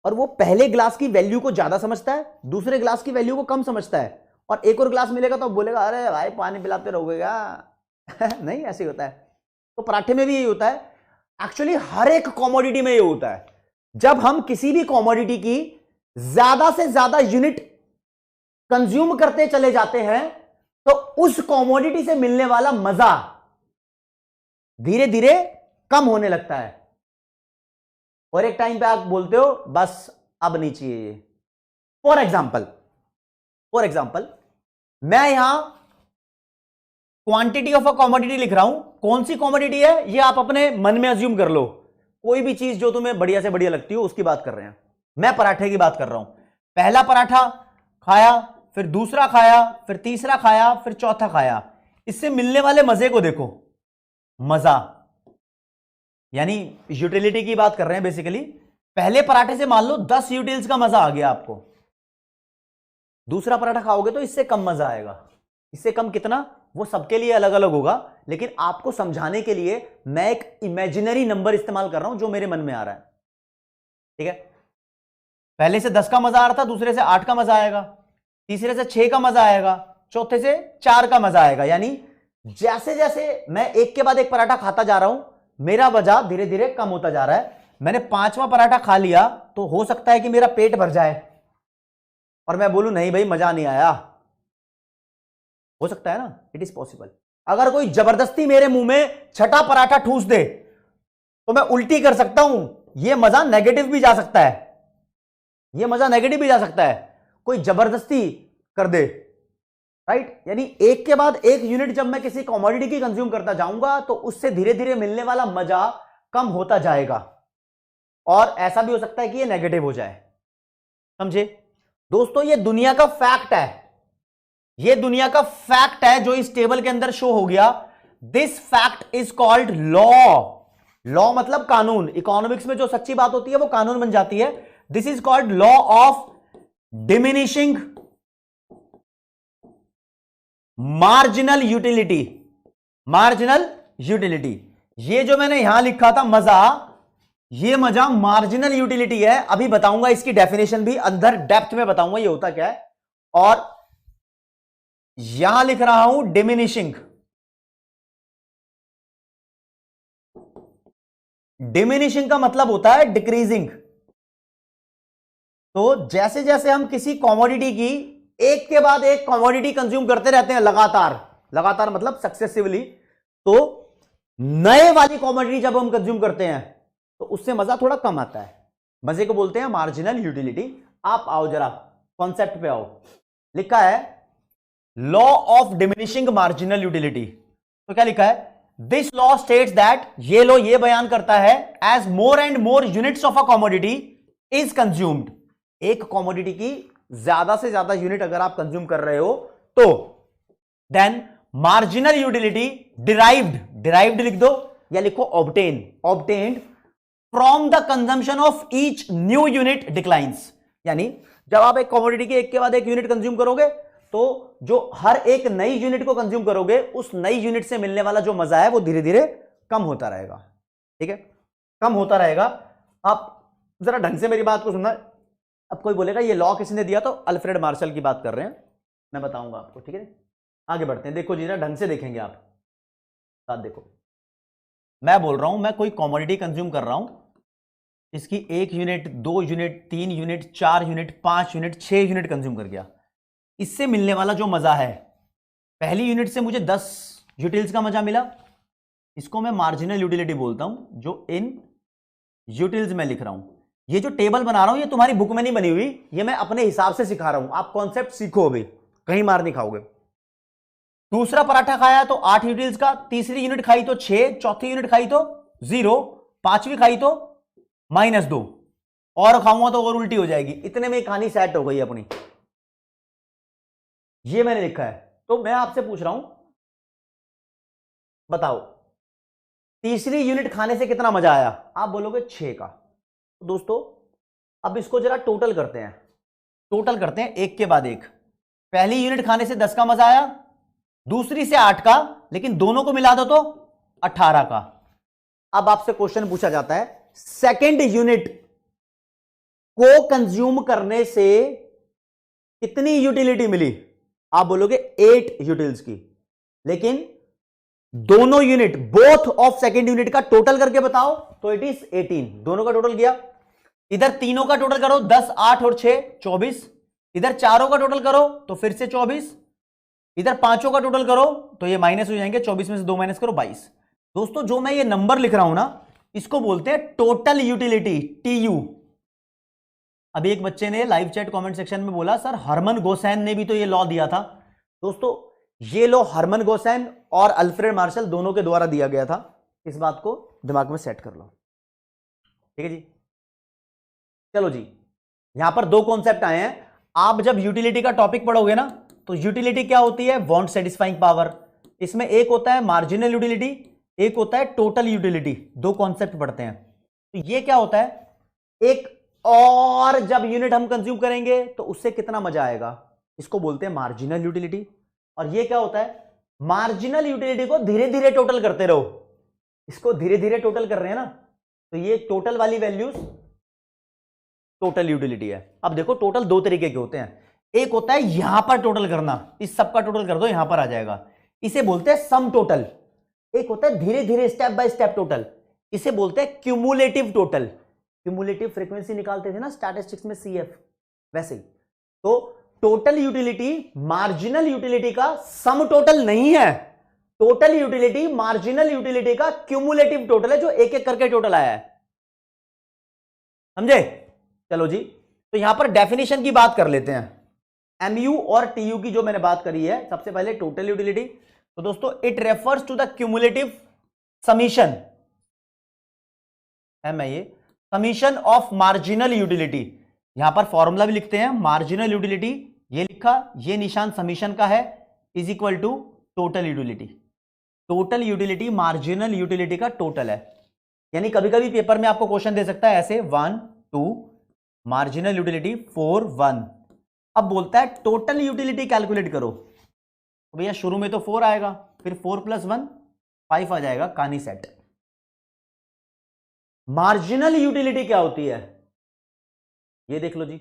और वो पहले गिलास की वैल्यू को ज्यादा समझता है, दूसरे गिलास की वैल्यू को कम समझता है, और एक और ग्लास मिलेगा तो बोलेगा अरे भाई पानी पिलाते रहोगे क्या नहीं, ऐसे ही होता है। तो पराठे में भी यही होता है, एक्चुअली हर एक कॉमोडिटी में ये होता है। जब हम किसी भी कॉमोडिटी की ज्यादा से ज्यादा यूनिट कंज्यूम करते चले जाते हैं तो उस कॉमोडिटी से मिलने वाला मजा धीरे धीरे कम होने लगता है, और एक टाइम पे आप बोलते हो बस अब नहीं चाहिए ये। फॉर एग्जाम्पल मैं यहां क्वांटिटी ऑफ अ कॉमोडिटी लिख रहा हूं। कौन सी कॉमोडिटी है ये आप अपने मन में अज्यूम कर लो, कोई भी चीज जो तुम्हें बढ़िया से बढ़िया लगती हो उसकी बात कर रहे हैं। मैं पराठे की बात कर रहा हूं। पहला पराठा खाया, फिर दूसरा खाया, फिर तीसरा खाया, फिर चौथा खाया। इससे मिलने वाले मजे को देखो, मजा यानी यूटिलिटी की बात कर रहे हैं बेसिकली। पहले पराठे से मान लो 10 यूटिल्स का मजा आ गया आपको, दूसरा पराठा खाओगे तो इससे कम मजा आएगा। इससे कम कितना वो सबके लिए अलग अलग होगा, लेकिन आपको समझाने के लिए मैं एक इमेजिनरी नंबर इस्तेमाल कर रहा हूं जो मेरे मन में आ रहा है, ठीक है। पहले से 10 का मजा आ रहा था, दूसरे से 8 का मजा आएगा, तीसरे से 6 का मजा आएगा, चौथे से 4 का मजा आएगा। यानी जैसे जैसे मैं एक के बाद एक पराठा खाता जा रहा हूं मेरा मजा धीरे धीरे कम होता जा रहा है। मैंने 5वां पराठा खा लिया तो हो सकता है कि मेरा पेट भर जाए और मैं बोलूं नहीं भाई मजा नहीं आया, हो सकता है ना, इट इज पॉसिबल। अगर कोई जबरदस्ती मेरे मुंह में छठा पराठा ठूस दे तो मैं उल्टी कर सकता हूं, यह मजा नेगेटिव भी जा सकता है, यह मजा नेगेटिव भी जा सकता है, कोई जबरदस्ती कर दे, राइट। यानी एक के बाद एक यूनिट जब मैं किसी कमोडिटी की कंज्यूम करता जाऊंगा तो उससे धीरे धीरे मिलने वाला मजा कम होता जाएगा, और ऐसा भी हो सकता है कि यह नेगेटिव हो जाए, समझे दोस्तों। यह दुनिया का फैक्ट है, यह दुनिया का फैक्ट है जो इस टेबल के अंदर शो हो गया। This fact is called law. Law मतलब कानून, इकोनॉमिक्स में जो सच्ची बात होती है वो कानून बन जाती है। This is called law of diminishing marginal utility. Marginal utility, ये जो मैंने यहां लिखा था मजा, ये मजा मार्जिनल यूटिलिटी है। अभी बताऊंगा इसकी डेफिनेशन भी, अंदर डेप्थ में बताऊंगा ये होता क्या है। और यहां लिख रहा हूं डिमिनिशिंग। डिमिनिशिंग का मतलब होता है डिक्रीजिंग। तो जैसे जैसे हम किसी कॉमोडिटी की एक के बाद एक कॉमोडिटी कंज्यूम करते रहते हैं लगातार, लगातार मतलब सक्सेसिवली, तो नए वाली कॉमोडिटी जब हम कंज्यूम करते हैं तो उससे मजा थोड़ा कम आता है। मजे को बोलते हैं मार्जिनल यूटिलिटी। आप आओ जरा कॉन्सेप्ट पे आओ। लिखा है law of diminishing marginal utility. तो क्या लिखा है, दिस लॉ स्टेट्स दैट, ये लॉ ये बयान करता है, as more and more units of a commodity is consumed. एक कॉमोडिटी की ज्यादा से ज्यादा यूनिट अगर आप कंज्यूम कर रहे हो तो then marginal utility derived, derived लिख दो या लिखो obtain, obtained from the consumption of each new unit declines. यानी जब आप एक कॉमोडिटी की एक के बाद एक यूनिट कंज्यूम करोगे तो जो हर एक नई यूनिट को कंज्यूम करोगे उस नई यूनिट से मिलने वाला जो मजा है वो धीरे धीरे कम होता रहेगा, ठीक है, कम होता रहेगा। आप जरा ढंग से मेरी बात को सुनना। अब कोई बोलेगा ये लॉ किसने दिया, तो अल्फ्रेड मार्शल की बात कर रहे हैं, मैं बताऊंगा आपको, ठीक है। आगे बढ़ते हैं, देखो जी जरा ढंग से देखेंगे आप, साथ देखो। मैं बोल रहा हूं मैं कोई कॉमोडिटी कंज्यूम कर रहा हूं, इसकी 1 unit, 2 unit, 3 unit, 4 unit, 5 unit, 6 unit consume कर गया। इससे मिलने वाला जो मजा है, पहली यूनिट से मुझे 10 यूटिल्स का मजा मिला, इसको मैं मार्जिनल यूटिलिटी बोलता हूं, जो इन यूटिल्स में लिख रहा हूं। ये जो टेबल बना रहा हूं ये तुम्हारी बुक में नहीं बनी हुई, ये मैं अपने हिसाब से सिखा रहा हूं, आप कॉन्सेप्ट सीखो, अभी कहीं मार नहीं खाओगे। दूसरा पराठा खाया तो 8 यूटिल्स का, तीसरी यूनिट खाई तो 6, चौथी यूनिट खाई तो 0, पांचवी खाई तो -2, और खाऊंगा तो और उल्टी हो जाएगी। इतने में कहानी सेट हो गई अपनी, ये मैंने लिखा है। तो मैं आपसे पूछ रहा हूं, बताओ तीसरी यूनिट खाने से कितना मजा आया, आप बोलोगे 6 का। तो दोस्तों अब इसको जरा टोटल करते हैं, टोटल करते हैं एक के बाद एक। पहली यूनिट खाने से 10 का मजा आया, दूसरी से 8 का, लेकिन दोनों को मिला दो तो 18 का। अब आपसे क्वेश्चन पूछा जाता है, सेकेंड यूनिट को कंज्यूम करने से कितनी यूटिलिटी मिली, आप बोलोगे 8 यूटिल्स की, लेकिन दोनों unit, both of second unit का टोटल करके बताओ तो इट इज 18। दोनों का टोटल किया, इधर तीनों का टोटल करो, 10, 8 और 6 24, इधर चारों का टोटल करो तो फिर से 24, इधर पांचों का टोटल करो तो ये माइनस हो जाएंगे, 24 में से 2 माइनस करो 22। दोस्तों जो मैं ये नंबर लिख रहा हूं ना, इसको बोलते हैं टोटल यूटिलिटी, टीयू। अभी एक बच्चे ने लाइव चैट कमेंट सेक्शन में बोला सर हरमन गोसैन ने भी तो ये लॉ दिया था। दोस्तों ये लॉ हरमन गोसैन और अल्फ्रेड मार्शल दोनों के द्वारा दिया गया था, इस बात को दिमाग में सेट कर लो, ठीक है जी। चलो जी, यहां पर 2 कॉन्सेप्ट आए हैं। आप जब यूटिलिटी का टॉपिक पढ़ोगे ना, तो यूटिलिटी क्या होती है, वांट सेटिस्फाइंग पावर। इसमें एक होता है मार्जिनल यूटिलिटी, एक होता है टोटल यूटिलिटी, 2 कॉन्सेप्ट पढ़ते हैं। तो ये क्या होता है, एक और जब यूनिट हम कंज्यूम करेंगे तो उससे कितना मजा आएगा, इसको बोलते हैं मार्जिनल यूटिलिटी। और ये क्या होता है, मार्जिनल यूटिलिटी को धीरे धीरे टोटल करते रहो, इसको धीरे धीरे टोटल कर रहे हैं ना, तो ये टोटल वाली वैल्यूज टोटल यूटिलिटी है। अब देखो टोटल 2 तरीके के होते हैं, एक होता है यहां पर टोटल करना, इस सब का टोटल कर दो यहां पर आ जाएगा, इसे बोलते हैं सम टोटल। एक होता है धीरे धीरे स्टेप बाय स्टेप टोटल, इसे बोलते हैं क्यूमुलेटिव टोटल। क्यूमुलेटिव फ्रीक्वेंसी निकालते थे ना स्टैटिस्टिक्स में, सीएफ, वैसे ही। तो टोटल यूटिलिटी मार्जिनल यूटिलिटी का सम टोटल नहीं है, टोटल यूटिलिटी मार्जिनल यूटिलिटी का क्यूमुलेटिव टोटल है, जो एक एक करके टोटल आया है, समझे। चलो जी, तो यहां पर डेफिनेशन की बात कर लेते हैं। एमयू और टीयू की जो मैंने बात करी है, सबसे पहले टोटल यूटिलिटी। तो दोस्तों it refers to the cumulative summation, MIA, summation of marginal utility. यहां पर फॉर्मूला भी लिखते हैं, मार्जिनल यूटिलिटी ये लिखा, ये निशान समीशन का है, is equal to total utility. Total utility marginal utility का टोटल है। यानी कभी कभी पेपर में आपको क्वेश्चन दे सकता है ऐसे 1 2, मार्जिनल यूटिलिटी 4 1। अब बोलता है टोटल यूटिलिटी कैलकुलेट करो, तो भैया शुरू में तो 4 आएगा, फिर 4 + 1 5 आ जाएगा, कहानी सेट। मार्जिनल यूटिलिटी क्या होती है, ये देख लो जी,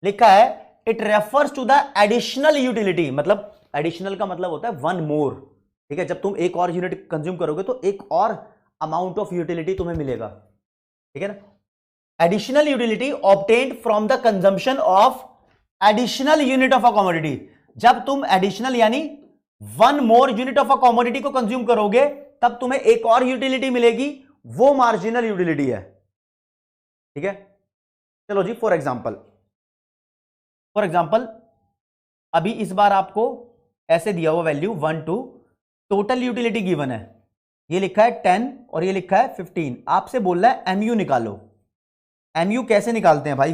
लिखा है it refers to the additional utility. मतलब एडिशनल का मतलब होता है 1 मोर, ठीक है। जब तुम एक और यूनिट कंज्यूम करोगे तो एक और अमाउंट ऑफ यूटिलिटी तुम्हें मिलेगा, ठीक है ना। Additional utility obtained from the consumption of additional unit of a commodity. जब तुम एडिशनल यानी 1 मोर यूनिट ऑफ अ कमोडिटी को कंज्यूम करोगे, तब तुम्हें एक और यूटिलिटी मिलेगी, वो मार्जिनल यूटिलिटी है, ठीक है। चलो जी, फॉर एग्जांपल अभी इस बार आपको ऐसे दिया हुआ वैल्यू 1 2, टोटल यूटिलिटी गिवन है, ये लिखा है 10 और ये लिखा है 15। आपसे बोल रहा है एमयू निकालो। एमयू कैसे निकालते हैं भाई,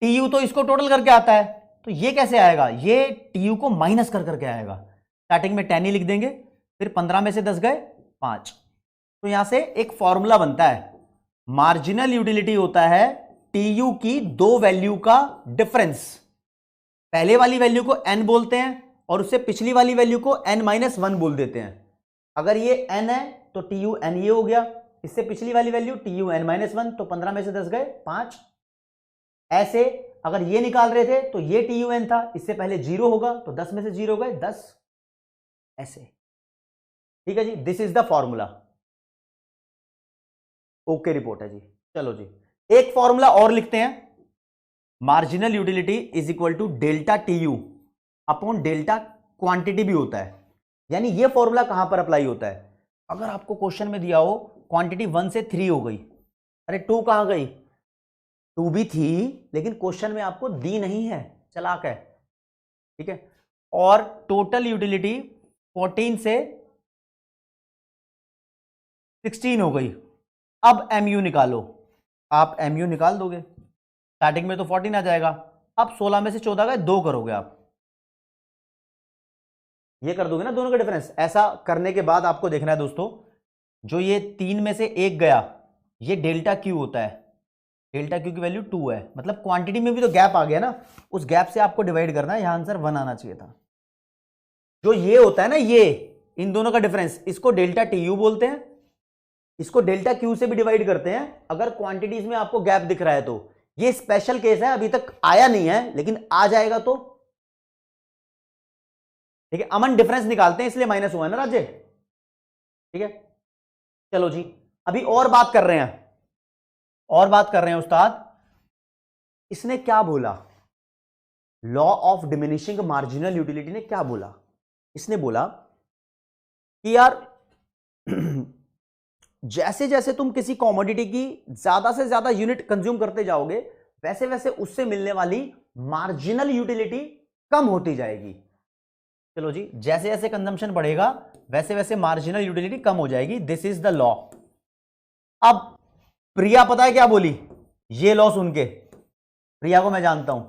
टीयू तो इसको टोटल करके आता है, तो ये कैसे आएगा, ये टीयू को माइनस कर करके आएगा। स्टार्टिंग में 10 ही लिख देंगे, फिर 15 में से 10 गए 5। तो यहां से एक फॉर्मूला बनता है, मार्जिनल यूटिलिटी होता है टीयू की 2 वैल्यू का डिफरेंस। पहले वाली वैल्यू को n बोलते हैं और उससे पिछली वाली वैल्यू को n-1 बोल देते हैं। अगर ये n है तो टीयू n ये हो गया, इससे पिछली वाली वैल्यू टीयू n-1, तो 15 में से 10 गए 5। ऐसे अगर ये निकाल रहे थे तो ये टीयू n था, इससे पहले 0 होगा, तो 10 में से 0 गए 10, ऐसे, ठीक है जी। This is the formula, okay report है जी। चलो जी, एक फॉर्मूला और लिखते हैं, marginal utility is equal to delta TU upon delta quantity भी होता है। यानी ये फॉर्मूला कहां पर अप्लाई होता है, अगर आपको क्वेश्चन में दिया हो क्वांटिटी 1 से 3 हो गई, अरे 2 कहां गई, 2 भी थी लेकिन क्वेश्चन में आपको दी नहीं है, चालाक है, ठीक है। और टोटल यूटिलिटी 14 से 16 हो गई। अब एमयू निकालो, आप एमयू निकाल दोगे, स्टार्टिंग में तो 14 आ जाएगा, अब 16 में से 14 गए 2 करोगे आप, ये कर दोगे ना दोनों का डिफरेंस। ऐसा करने के बाद आपको देखना है दोस्तों, जो ये 3 में से 1 गया, ये डेल्टा क्यू होता है, डेल्टा क्यू की वैल्यू 2 है, मतलब क्वांटिटी में भी तो गैप आ गया ना, उस गैप से आपको डिवाइड करना है, यहां आंसर 1 आना चाहिए था। जो ये होता है ना, ये इन दोनों का डिफरेंस, इसको डेल्टा टीयू बोलते हैं, इसको डेल्टा क्यू से भी डिवाइड करते हैं अगर क्वांटिटीज में आपको गैप दिख रहा है तो। ये स्पेशल केस है, अभी तक आया नहीं है, लेकिन आ जाएगा तो ठीक है, अमन डिफरेंस निकालते हैं इसलिए माइनस हुआ है ना राज्य। ठीक है, चलो जी, अभी और बात कर रहे हैं, और बात कर रहे हैं उस्ताद। इसने क्या बोला, law of diminishing marginal utility ने क्या बोला? इसने बोला कि यार जैसे जैसे तुम किसी कॉमोडिटी की ज्यादा से ज्यादा यूनिट कंज्यूम करते जाओगे, वैसे वैसे उससे मिलने वाली मार्जिनल यूटिलिटी कम होती जाएगी। चलो जी, जैसे जैसे कंजम्पशन बढ़ेगा वैसे वैसे मार्जिनल यूटिलिटी कम हो जाएगी, दिस इज द लॉ। अब प्रिया पता है क्या बोली, ये लॉ सुन के, प्रिया को मैं जानता हूं,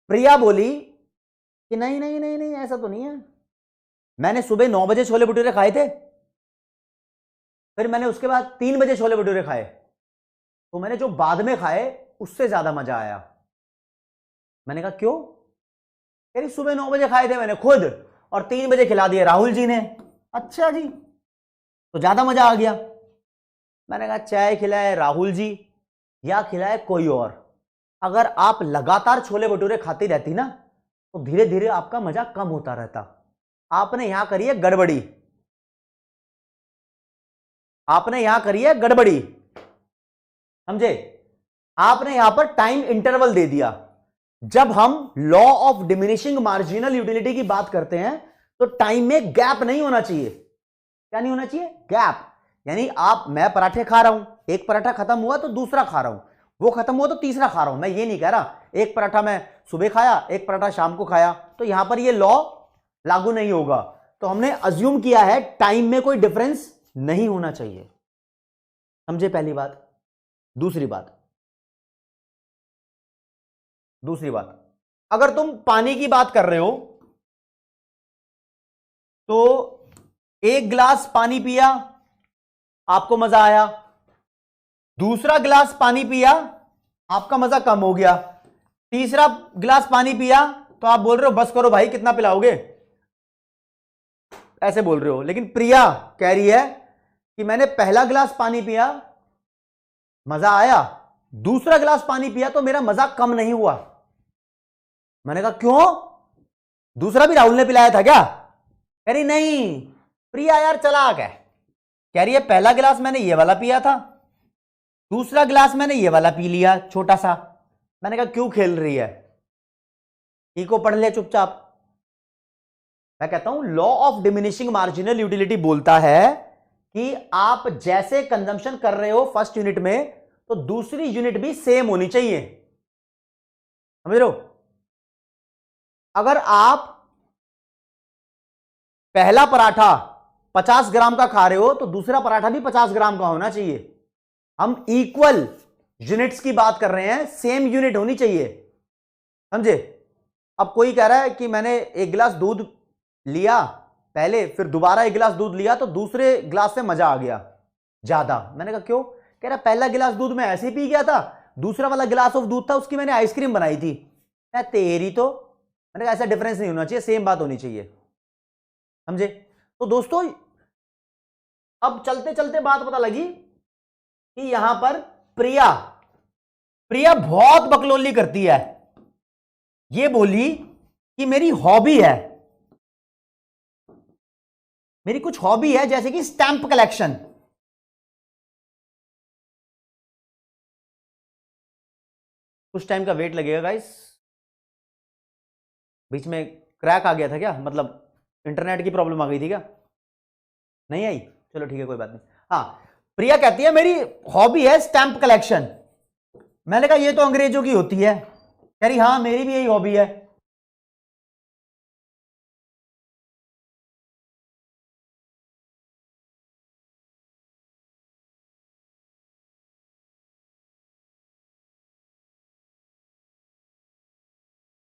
प्रिया बोली कि नहीं नहीं नहीं नहीं ऐसा तो नहीं है, मैंने सुबह 9 बजे छोले भटूरे खाए थे, फिर मैंने उसके बाद 3 बजे छोले भटूरे खाए, तो मैंने जो बाद में खाए उससे ज्यादा मजा आया। मैंने कहा क्यों? कह रही सुबह 9 बजे खाए थे मैंने खुद, और 3 बजे खिला दिए राहुल जी ने। अच्छा जी, तो ज्यादा मजा आ गया। मैंने कहा चाय खिलाए राहुल जी या खिलाए कोई और, अगर आप लगातार छोले भटूरे खाती रहती ना तो धीरे धीरे आपका मजा कम होता रहता। आपने यहां करी है गड़बड़ी, आपने यहां करी है गड़बड़ी, समझे? आपने यहां पर टाइम इंटरवल दे दिया। जब हम law of diminishing marginal utility की बात करते हैं तो टाइम में गैप नहीं होना चाहिए। क्या नहीं होना चाहिए? गैप। यानी मैं पराठे खा रहा हूं, एक पराठा खत्म हुआ तो दूसरा खा रहा हूं, वो खत्म हुआ तो तीसरा खा रहा हूं। मैं ये नहीं कह रहा एक पराठा मैं सुबह खाया एक पराठा शाम को खाया, तो यहां पर ये लॉ लागू नहीं होगा। तो हमने अज्यूम किया है टाइम में कोई डिफरेंस नहीं होना चाहिए, समझे? पहली बात। दूसरी बात, अगर तुम पानी की बात कर रहे हो तो एक गिलास पानी पिया आपको मजा आया, दूसरा गिलास पानी पिया आपका मजा कम हो गया, तीसरा गिलास पानी पिया तो आप बोल रहे हो बस करो भाई कितना पिलाओगे, ऐसे बोल रहे हो। लेकिन प्रिया कह रही है कि मैंने पहला गिलास पानी पिया मजा आया, दूसरा गिलास पानी पिया तो मेरा मजा कम नहीं हुआ। मैंने कहा क्यों, दूसरा भी राहुल ने पिलाया था क्या? कह रही नहीं प्रिया यार चालाक है, कह रही है पहला गिलास मैंने ये वाला पिया था, दूसरा गिलास मैंने ये वाला पी लिया छोटा सा। मैंने कहा क्यों खेल रही है, इको पढ़ ले चुपचाप। मैं कहता हूं law of diminishing marginal utility बोलता है कि आप जैसे कंजम्पशन कर रहे हो फर्स्ट यूनिट में तो दूसरी यूनिट भी सेम होनी चाहिए, समझ रहे हो? अगर आप पहला पराठा 50 ग्राम का खा रहे हो तो दूसरा पराठा भी 50 ग्राम का होना चाहिए। हम इक्वल यूनिट्स की बात कर रहे हैं, सेम यूनिट होनी चाहिए, समझे? अब कोई कह रहा है कि मैंने एक गिलास दूध लिया पहले, फिर दोबारा एक गिलास दूध लिया तो दूसरे गिलास से मजा आ गया ज्यादा। मैंने कहा क्यों? कह रहा पहला गिलास दूध मैं ऐसे ही पी गया था, दूसरा वाला गिलास ऑफ दूध था उसकी मैंने आइसक्रीम बनाई थी। मैं तेरी तो, मैंने कहा ऐसा डिफरेंस नहीं होना चाहिए, सेम बात होनी चाहिए, समझे? तो दोस्तों अब चलते चलते बात पता लगी कि यहां पर प्रिया बहुत बकलोली करती है। ये बोली कि मेरी हॉबी है, मेरी कुछ हॉबी है जैसे कि स्टैंप कलेक्शन। कुछ टाइम का वेट लगेगा गाइस, बीच में क्रैक आ गया था क्या, मतलब इंटरनेट की प्रॉब्लम आ गई थी क्या? नहीं आई? चलो ठीक है कोई बात नहीं। हाँ, प्रिया कहती है मेरी हॉबी है स्टैंप कलेक्शन। मैंने कहा ये तो अंग्रेजों की होती है। कह रही हाँ मेरी भी यही हॉबी है।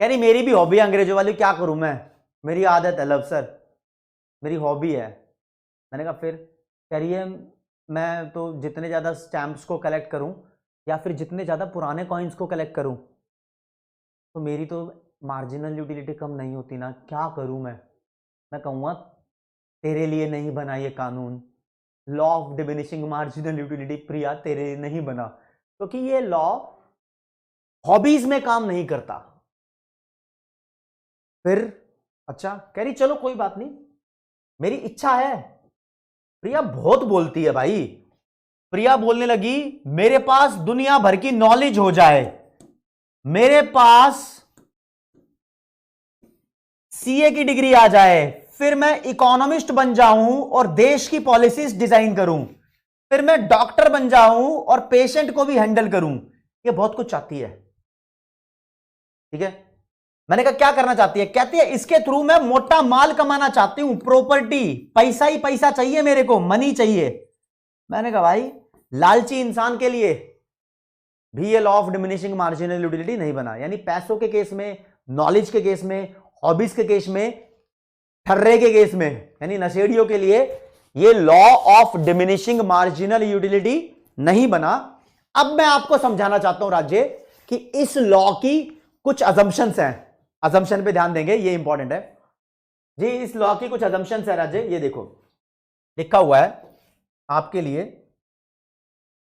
कह रही मेरी भी हॉबी है अंग्रेजों वाली, क्या करूं मैं, मेरी आदत है लव सर, मेरी हॉबी है। मैंने कहा फिर? कह रही है मैं तो जितने ज़्यादा स्टैम्प्स को कलेक्ट करूं या फिर जितने ज़्यादा पुराने कॉइन्स को कलेक्ट करूं तो मेरी तो मार्जिनल यूटिलिटी कम नहीं होती ना, क्या करूं मैं कहूँगा तेरे लिए नहीं बना ये कानून, law of diminishing marginal utility Priya तेरे लिए नहीं बना, क्योंकि ये लॉ हॉबीज में काम नहीं करता। फिर अच्छा, कह रही चलो कोई बात नहीं, मेरी इच्छा है। प्रिया बहुत बोलती है भाई। प्रिया बोलने लगी मेरे पास दुनिया भर की नॉलेज हो जाए, मेरे पास सीए की डिग्री आ जाए, फिर मैं इकोनॉमिस्ट बन जाऊं और देश की पॉलिसीज डिजाइन करूं, फिर मैं डॉक्टर बन जाऊं और पेशेंट को भी हैंडल करूं। ये बहुत कुछ चाहती है, ठीक है। मैंने कहा क्या करना चाहती है? कहती है इसके थ्रू मैं मोटा माल कमाना चाहती हूं, प्रॉपर्टी, पैसा ही पैसा चाहिए मेरे को, मनी चाहिए। मैंने कहा भाई लालची इंसान के लिए भी ये law of diminishing marginal utility नहीं बना। यानी पैसों के केस में, नॉलेज के केस में, हॉबीज के केस में, ठर्रे के केस में, यानी नशेड़ियों के लिए ये law of diminishing marginal utility नहीं बना। अब मैं आपको समझाना चाहता हूं राज्य कि इस लॉ की कुछ अजम्पशंस हैं। अजम्पशन पे ध्यान देंगे, ये इंपॉर्टेंट है जी। इस लॉ की कुछ अजम्पशंस है राज्य, ये देखो लिखा हुआ है आपके लिए।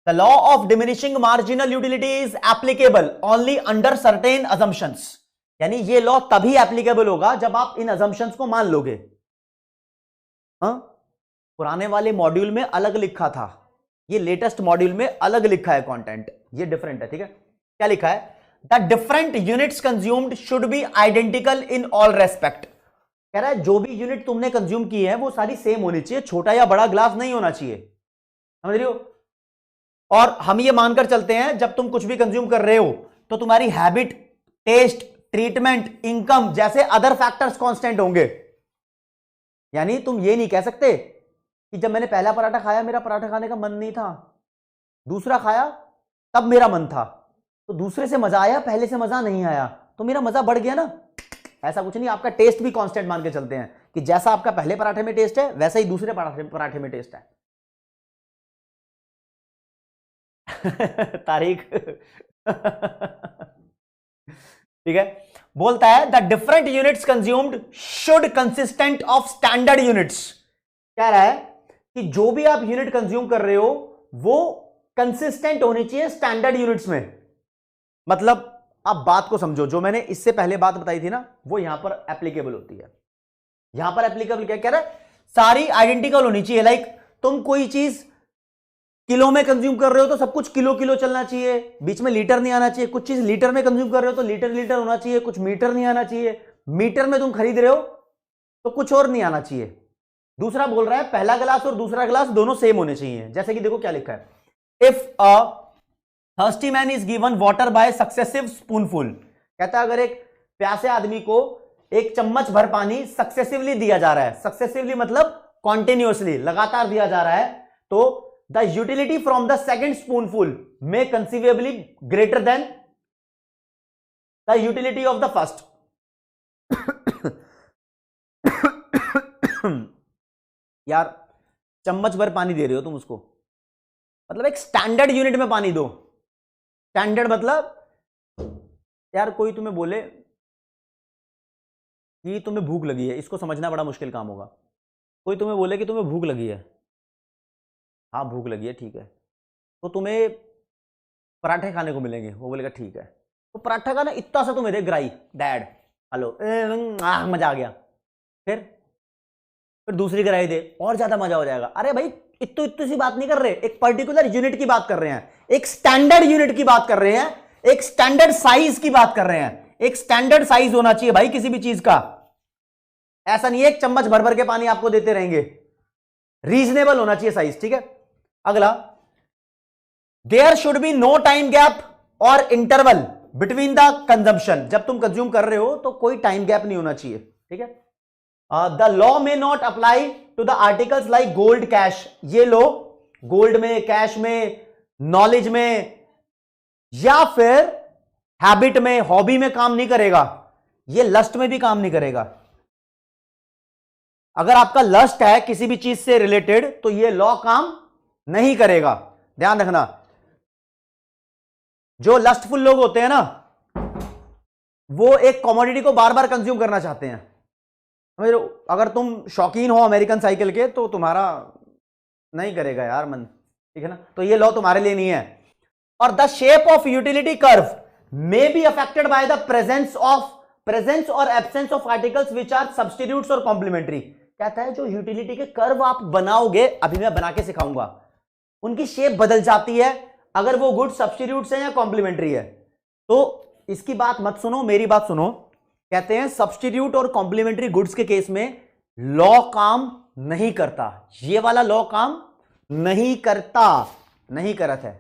The law of diminishing marginal utility is applicable only under certain assumptions. यानी ये लॉ तभी एप्लीकेबल होगा जब आप इन अजम्पशंस को मान लोगे। पुराने वाले मॉड्यूल में अलग लिखा था, ये लेटेस्ट मॉड्यूल में अलग लिखा है कंटेंट, ये डिफरेंट है, ठीक है। क्या लिखा है? The different units consumed should be identical in all respect. कह रहा है जो भी यूनिट तुमने कंज्यूम की है वो सारी सेम होनी चाहिए, छोटा या बड़ा ग्लास नहीं होना चाहिए, समझ रही हो। और हम ये मानकर चलते हैं जब तुम कुछ भी कंज्यूम कर रहे हो तो तुम्हारी हैबिट, टेस्ट, ट्रीटमेंट, इनकम जैसे अदर फैक्टर्स कांस्टेंट होंगे। यानी तुम ये नहीं कह सकते कि जब मैंने पहला पराठा खाया मेरा पराठा खाने का मन नहीं था, दूसरा खाया तब मेरा मन था, तो दूसरे से मजा आया, पहले से मजा नहीं आया, तो मेरा मजा बढ़ गया ना। ऐसा कुछ नहीं, आपका टेस्ट भी कांस्टेंट मान के चलते हैं कि जैसा आपका पहले पराठे में टेस्ट है वैसा ही दूसरे पराठे में टेस्ट है। तारीख ठीक है। बोलता है the different units consumed should consistent of standard units. कह रहा है कि जो भी आप यूनिट कंज्यूम कर रहे हो वो कंसिस्टेंट होनी चाहिए स्टैंडर्ड यूनिट्स में। मतलब आप बात को समझो, जो मैंने इससे पहले बात बताई थी ना वो यहां पर एप्लीकेबल होती है। यहां पर एप्लीकेबल क्या कह रहा है? सारी आइडेंटिकल होनी चाहिए। लाइक तुम कोई चीज किलो में कंज्यूम कर रहे हो तो सब कुछ किलो किलो चलना चाहिए, बीच में लीटर नहीं आना चाहिए। कुछ चीज लीटर में कंज्यूम कर रहे हो तो लीटर लीटर होना चाहिए, कुछ मीटर नहीं आना चाहिए। मीटर में तुम खरीद रहे हो तो कुछ और नहीं आना चाहिए। दूसरा बोल रहा है पहला ग्लास और दूसरा ग्लास दोनों सेम होने चाहिए। जैसे कि देखो क्या लिखा है, if a thirsty man is given water bye successive spoonful. कहता है अगर एक प्यासे आदमी को एक चम्मच भर पानी सक्सेसिवली दिया जा रहा है, सक्सेसिवली मतलब कॉन्टिन्यूअसली, लगातार दिया जा रहा है, तो the utility from the second spoonful may conceivably greater than the utility of the first। यार चम्मच भर पानी दे रहे हो तुम उसको, मतलब एक स्टैंडर्ड यूनिट में पानी दो। स्टैंडर्ड मतलब यार कोई तुम्हें बोले कि तुम्हें भूख लगी है, इसको समझना बड़ा मुश्किल काम होगा। कोई तुम्हें बोले कि तुम्हें भूख लगी है, हाँ भूख लगी है ठीक है, तो तुम्हें पराठे खाने को मिलेंगे। वो बोलेगा ठीक है, तो पराठा खाना इतना सा तुम्हें दे ग्राई डैड, हेलो मजा आ गया। फिर दूसरी ग्राई दे, और ज्यादा मजा हो जाएगा। अरे भाई इतनी इतनी सी बात नहीं कर रहे, एक पर्टिकुलर यूनिट की बात कर रहे हैं, एक स्टैंडर्ड यूनिट की बात कर रहे हैं, एक स्टैंडर्ड साइज की बात कर रहे हैं। एक स्टैंडर्ड साइज होना चाहिए भाई किसी भी चीज का। ऐसा नहीं है एक चम्मच भर भर के पानी आपको देते रहेंगे, रीजनेबल होना चाहिए साइज, ठीक है। अगला, there should be no time gap और इंटरवल बिटवीन द कंजम्पशन। जब तुम कंज्यूम कर रहे हो तो कोई टाइम गैप नहीं होना चाहिए, ठीक है। The law may not apply to the articles like gold, cash. ये लो गोल्ड में, कैश में, नॉलेज में या फिर हैबिट में, हॉबी में काम नहीं करेगा। ये लस्ट में भी काम नहीं करेगा। अगर आपका लस्ट है किसी भी चीज से रिलेटेड तो ये लॉ काम नहीं करेगा, ध्यान रखना। जो लस्टफुल लोग होते हैं ना वो एक कमोडिटी को बार बार कंज्यूम करना चाहते हैं। अगर तुम शौकीन हो अमेरिकन साइकिल के तो तुम्हारा नहीं करेगा यार मन, ठीक है ना। तो ये लॉ तुम्हारे लिए नहीं है। और the shape of utility curve may be affected by the presence of presence और absence of articles which are substitutes और कॉम्प्लीमेंट्री। कहता है जो यूटिलिटी के कर्व आप बनाओगे, अभी मैं बना के सिखाऊंगा, उनकी शेप बदल जाती है अगर वो गुड सब्स्टिट्यूट्स है या कॉम्प्लीमेंट्री है। तो इसकी बात मत सुनो, मेरी बात सुनो। कहते हैं सब्स्टिट्यूट और कॉम्प्लीमेंट्री गुड्स के केस में लॉ काम नहीं करता, ये वाला लॉ काम नहीं करता, नहीं करत है,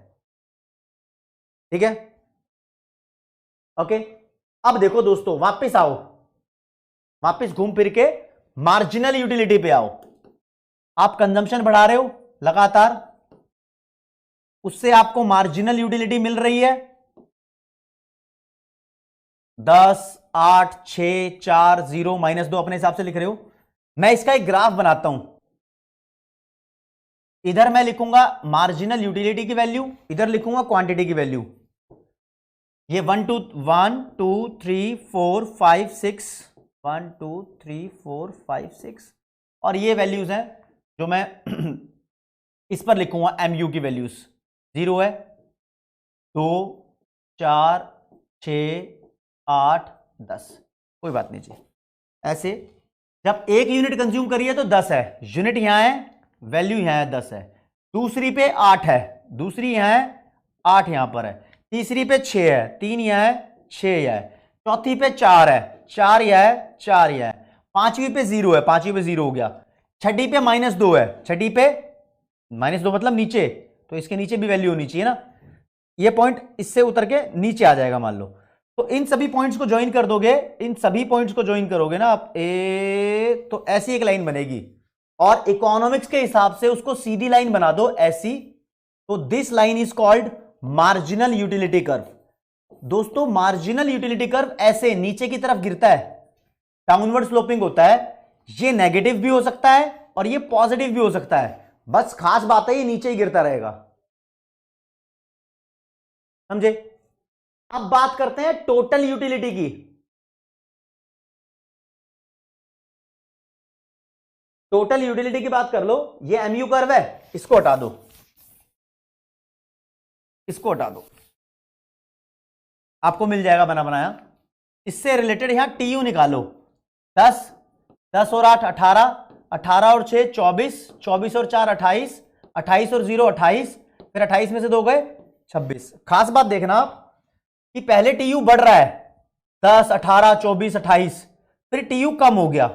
ठीक है, ओके। अब देखो दोस्तों, वापस आओ, वापस घूम फिर के मार्जिनल यूटिलिटी पे आओ। आप कंजम्पशन बढ़ा रहे हो लगातार, उससे आपको मार्जिनल यूटिलिटी मिल रही है 10, 8, 6, 4, 0, -2 अपने हिसाब से लिख रहे हो। मैं इसका एक ग्राफ बनाता हूं, इधर मैं लिखूंगा मार्जिनल यूटिलिटी की वैल्यू, इधर लिखूंगा क्वांटिटी की वैल्यू। ये 1 2 3 4 5 6 1 2 3 4 5 6 और ये वैल्यूज हैं जो मैं इस पर लिखूंगा एमयू की वैल्यूज। 0 है, 2, 4, 6, 8, 10, कोई बात नहीं जी। ऐसे जब एक यूनिट कंज्यूम करिए तो 10 है, यूनिट यहां है, वैल्यू यहां है 10 है। दूसरी पे 8 है, दूसरी यहां है, 8 यहां पर है। तीसरी पे 6 है, 3 यहां है, 6 यहां है। चौथी पे 4 है, 4 यहां है, 4 यहां है। पांचवी पे 0 है, पांचवी पे 0 हो गया। छठी पे -2 है, छठी पे -2 मतलब नीचे, तो इसके नीचे भी वैल्यू होनी चाहिए ना। ये पॉइंट इससे उतर के नीचे आ जाएगा मान लो। तो इन सभी पॉइंट्स को ज्वाइन कर दोगे, इन सभी पॉइंट्स को ज्वाइन करोगे ना आप, तो ऐसी एक लाइन बनेगी और इकोनॉमिक्स के हिसाब से उसको सीधी लाइन बना दो ऐसी। तो this line is called marginal utility curve. दोस्तों मार्जिनल यूटिलिटी कर्व ऐसे नीचे की तरफ गिरता है, डाउनवर्ड स्लोपिंग होता है। ये नेगेटिव भी हो सकता है और ये पॉजिटिव भी हो सकता है, बस खास बात है ये नीचे ही गिरता रहेगा, समझे। अब बात करते हैं टोटल यूटिलिटी की। टोटल यूटिलिटी की बात कर लो, ये एमयू कर्व है, इसको हटा दो, इसको हटा दो, आपको मिल जाएगा बना बनाया। इससे रिलेटेड यहां टीयू निकालो। 10, 10 और 8 18, 18 और 6 24, 24 और 4 28, 28 और 0 28, फिर 28 में से 2 गए 26। खास बात देखना आप कि पहले टीयू बढ़ रहा है 10, 18, 24, 28, फिर टीयू कम हो गया।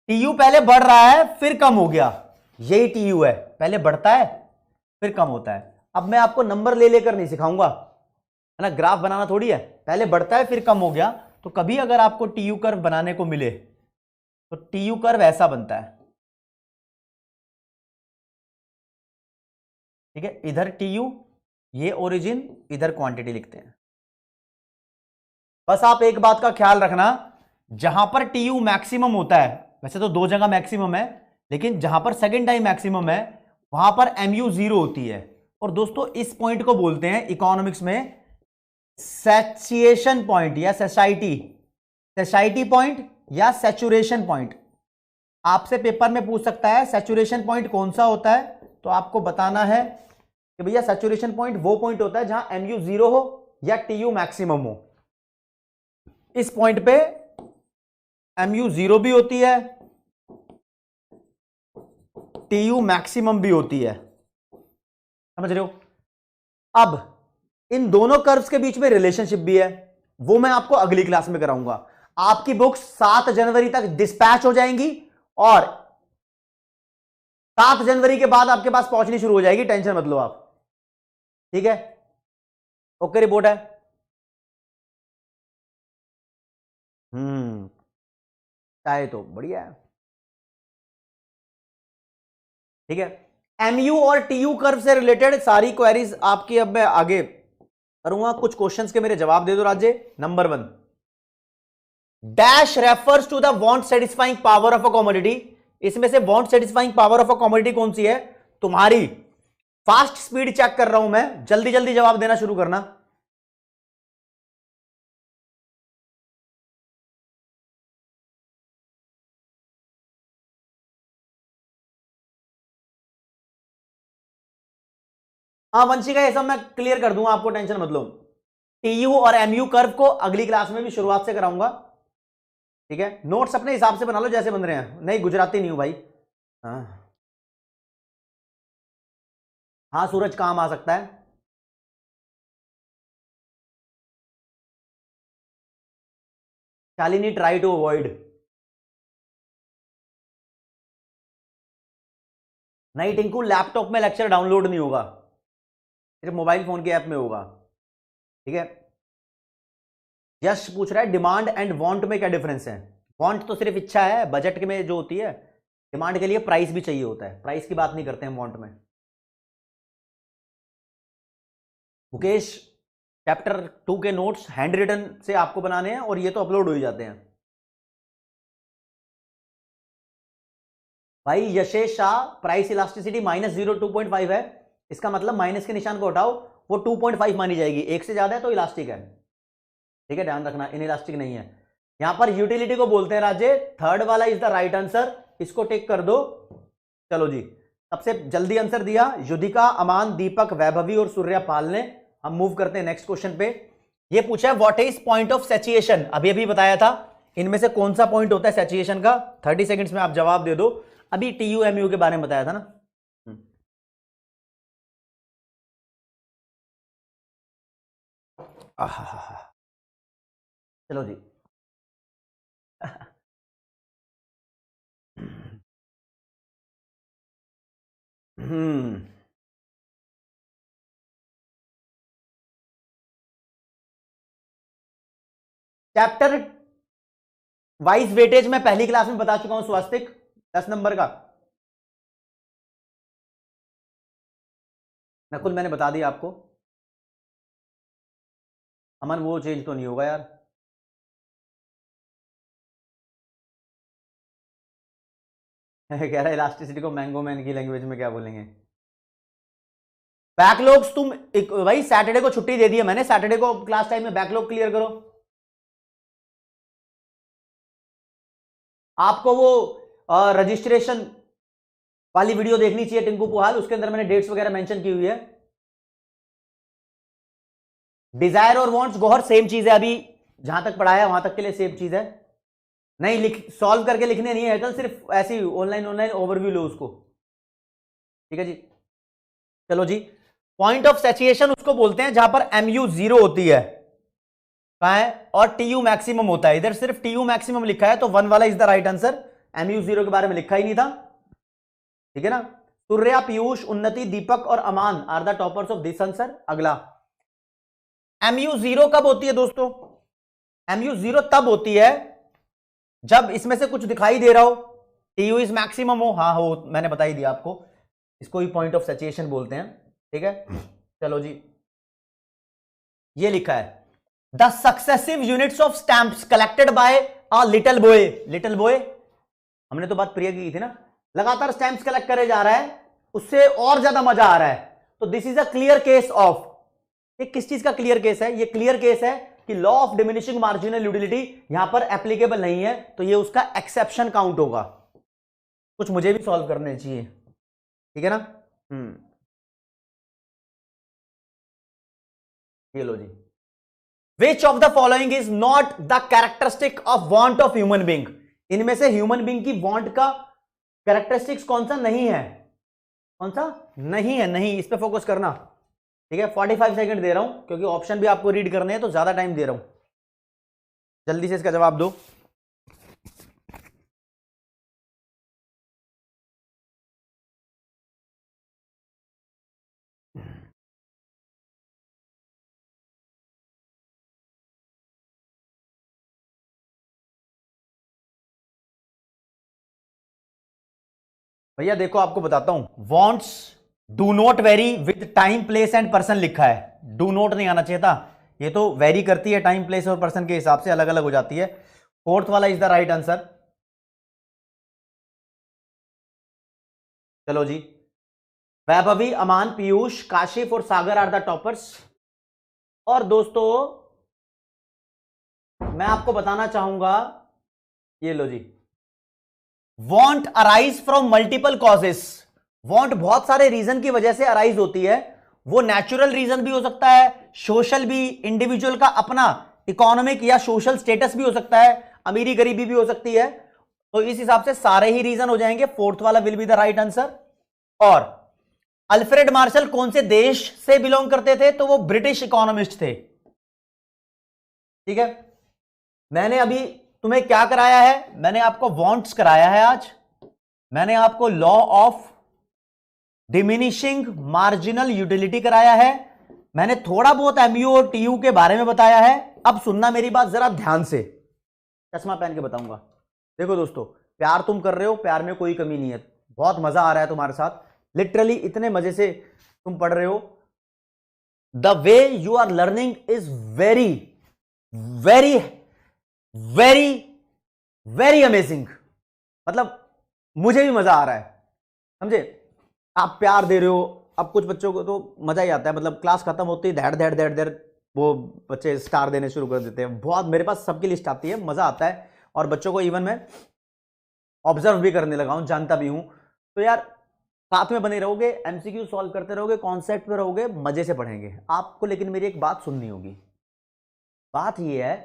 टीयू पहले बढ़ रहा है फिर कम हो गया, यही टीयू है, पहले बढ़ता है फिर कम होता है। अब मैं आपको नंबर ले लेकर नहीं सिखाऊंगा, है ना, ग्राफ बनाना थोड़ी है। पहले बढ़ता है फिर कम हो गया। तो कभी अगर आपको टीयू कर्व बनाने को मिले तो टीयू कर्व ऐसा बनता है, ठीक है। इधर टीयू, ये ओरिजिन, इधर क्वांटिटी लिखते हैं। बस आप एक बात का ख्याल रखना, जहां पर टीयू मैक्सिमम होता है, वैसे तो 2 जगह मैक्सिमम है, लेकिन जहां पर सेकेंड टाइम मैक्सिमम है वहां पर एमयू 0 होती है। और दोस्तों इस पॉइंट को बोलते हैं इकोनॉमिक्स में सैचुरेशन पॉइंट या सेसाइटी पॉइंट या सैचुरेशन पॉइंट। आपसे पेपर में पूछ सकता है सैचुरेशन पॉइंट कौन सा होता है, तो आपको बताना है कि भैया सैचुरेशन पॉइंट वो पॉइंट होता है जहां एमयू 0 हो या टीयू मैक्सिमम हो। इस पॉइंट पे एमयू 0 भी होती है, टीयू मैक्सिमम भी होती है, समझ रहे हो। अब इन दोनों कर्व्स के बीच में रिलेशनशिप भी है, वो मैं आपको अगली क्लास में कराऊंगा। आपकी बुक्स 7 जनवरी तक डिस्पैच हो जाएंगी और 7 जनवरी के बाद आपके पास पहुंचनी शुरू हो जाएगी, टेंशन मत लो आप, ठीक है। ओके रिपोर्ट है। चाहे तो बढ़िया है, ठीक है। एमयू और टीयू कर्व से रिलेटेड सारी क्वेरीज आपकी अब मैं आगे करूंगा। कुछ क्वेश्चंस के मेरे जवाब दे दो Raje. Number 1, dash refers to the want satisfying power of a commodity. इसमें से want satisfying power of a commodity कौन सी है? तुम्हारी फास्ट स्पीड चेक कर रहा हूं मैं, जल्दी जल्दी जवाब देना शुरू करना। हाँ वंशिका, ये सब मैं क्लियर कर दूंगा आपको, टेंशन मत लो। टीयू और एमयू कर्व को अगली क्लास में भी शुरुआत से कराऊंगा। ठीक है, नोट्स अपने हिसाब से बना लो जैसे बन रहे हैं, नहीं गुजराती नहीं हूं भाई। हाँ हाँ सूरज काम आ सकता है। Shalini try to avoid. नहीं टिंकू, लैपटॉप में लेक्चर डाउनलोड नहीं होगा, सिर्फ मोबाइल फोन के ऐप में होगा। ठीक है, यश पूछ रहा है डिमांड एंड वांट में क्या डिफरेंस है। वांट तो सिर्फ इच्छा है, बजट के में जो होती है। डिमांड के लिए प्राइस भी चाहिए होता है, प्राइस की बात नहीं करते हैं वांट में। मुकेश, चैप्टर 2 के नोट्स हैंड रिटन से आपको बनाने हैं और ये तो अपलोड हो ही जाते हैं। भाई यशेष शाह, प्राइस इलास्टिसिटी -0.2.5 है, इसका मतलब माइनस के निशान को हटाओ, वो 2.5 मानी जाएगी, एक से ज्यादा है तो इलास्टिक है। ठीक है, ध्यान रखना, इन इलास्टिक नहीं है। यहां पर यूटिलिटी को बोलते हैं राजे, थर्ड वाला इज द राइट आंसर, इसको टिक कर दो। चलो जी, सबसे जल्दी आंसर दिया युधिका, अमान, दीपक, वैभवी और सूर्यपाल ने। हम मूव करते हैं नेक्स्ट क्वेश्चन पे। ये पूछा है what is point of saturation, अभी अभी बताया था, इनमें से कौन सा पॉइंट होता है सैचुरेशन का। 30 सेकंड्स में आप जवाब दे दो। अभी TU-MU के बारे में बताया था ना। चलो जी। चैप्टर वाइज वेटेज में पहली क्लास में बता चुका हूं, स्वास्तिक 10 नंबर का। नकुल मैंने बता दिया आपको। अमन वो चेंज तो नहीं होगा यार। कह रहा इलास्टिसिटी को मैंगो मैन की लैंग्वेज में क्या बोलेंगे। बैकलॉग्स तुम भाई सैटरडे को छुट्टी दे दी है मैंने, सैटरडे को क्लास टाइम में बैकलॉग क्लियर करो। आपको वो रजिस्ट्रेशन वाली वीडियो देखनी चाहिए टिंकू पुहाल, उसके अंदर मैंने डेट्स वगैरह मेंशन की हुई है। डिजायर और वांट्स गौहर सेम चीज है, अभी जहां तक पढ़ाया वहां तक के लिए सेम चीज है। नहीं लिख सॉल्व करके लिखने नहीं है तो सिर्फ ऐसी ऑनलाइन ओवरव्यू लो उसको। ठीक है जी, चलो जी। पॉइंट ऑफ सैचुरेशन उसको बोलते हैं जहां पर MU 0 होती है, कहां है, और TU मैक्सिमम होता है। इधर सिर्फ TU मैक्सिमम लिखा है तो 1 वाला is the right answer, MU 0 के बारे में लिखा ही नहीं था। ठीक है ना। सूर्या, पीयूष, उन्नति, दीपक और Aman are the toppers of this answer. अगला MU 0 कब होती है दोस्तों। MU 0 तब होती है जब इसमें से कुछ दिखाई दे रहा हो, TU इज मैक्सिमम हो। हाँ हो, मैंने बता ही दिया आपको, इसको ही पॉइंट ऑफ सैचुरेशन बोलते हैं। ठीक है, चलो जी। ये लिखा है the successive units of stamps collected by a little boy. Little boy हमने तो बात प्रिय की थी ना, लगातार स्टैंप्स कलेक्ट करे जा रहा है, उससे और ज्यादा मजा आ रहा है। तो this is a clear case of, ये किस चीज का क्लियर केस है, ये क्लियर केस है कि law of diminishing marginal utility यहां पर एप्लीकेबल नहीं है, तो ये उसका एक्सेप्शन काउंट होगा। कुछ मुझे भी सॉल्व करने चाहिए, ठीक है ना। ये लो जी। Which of the following is not the characteristic of want of human being. इनमें से ह्यूमन बींग की वांट का कैरेक्टरिस्टिक्स कौन सा नहीं है, कौन सा नहीं है, नहीं, इस पे फोकस करना। ठीक है, 45 सेकंड दे रहा हूं क्योंकि ऑप्शन भी आपको रीड करने हैं तो ज्यादा टाइम दे रहा हूं, जल्दी से इसका जवाब दो। भैया देखो आपको बताता हूं, wants do not very with time place and person लिखा है, डू नॉट नहीं आना चाहिए था, ये तो वेरी करती है टाइम प्लेस और पर्सन के हिसाब से अलग अलग हो जाती है। फोर्थ वाला इज द राइट आंसर। चलो जी, वैभवी, अमान, पीयूष, काशिफ और सागर आर द टॉपर्स। और दोस्तों मैं आपको बताना चाहूंगा, ये लो जी, want arise from multiple causes. Want बहुत सारे रीजन की वजह से अराइज होती है, वो नेचुरल रीजन भी हो सकता है, सोशल भी, इंडिविजुअल का अपना इकोनॉमिक या सोशल स्टेटस भी हो सकता है, अमीरी गरीबी भी हो सकती है। तो इस हिसाब से सारे ही रीजन हो जाएंगे, फोर्थ वाला will be the right answer. और अल्फ्रेड मार्शल कौन से देश से बिलोंग करते थे? तो वो ब्रिटिश इकोनॉमिस्ट थे। ठीक है, मैंने अभी तुम्हें क्या कराया है? मैंने आपको वांट्स कराया है आज, मैंने आपको law of diminishing marginal utility कराया है, मैंने थोड़ा बहुत एमयू और टीयू के बारे में बताया है। अब सुनना मेरी बात जरा ध्यान से, चश्मा पहन के बताऊंगा। देखो दोस्तों, प्यार तुम कर रहे हो, प्यार में कोई कमी नहीं है, बहुत मजा आ रहा है तुम्हारे साथ, लिटरली इतने मजे से तुम पढ़ रहे हो। The way you are learning is very very very very amazing. मतलब मुझे भी मजा आ रहा है, समझे? आप प्यार दे रहे हो, अब कुछ बच्चों को तो मजा ही आता है, मतलब क्लास खत्म होती है धैर धैर धैर धैर वो बच्चे स्टार देने शुरू कर देते हैं। बहुत मेरे पास सबकी लिस्ट आती है, मजा आता है, और बच्चों को इवन मैं ऑब्जर्व भी करने लगा हूं, जानता भी हूं। तो यार साथ में बने रहोगे, एमसीक्यू सॉल्व करते रहोगे, कॉन्सेप्ट पे रहोगे, मजे से पढ़ेंगे आपको। लेकिन मेरी एक बात सुननी होगी, बात यह है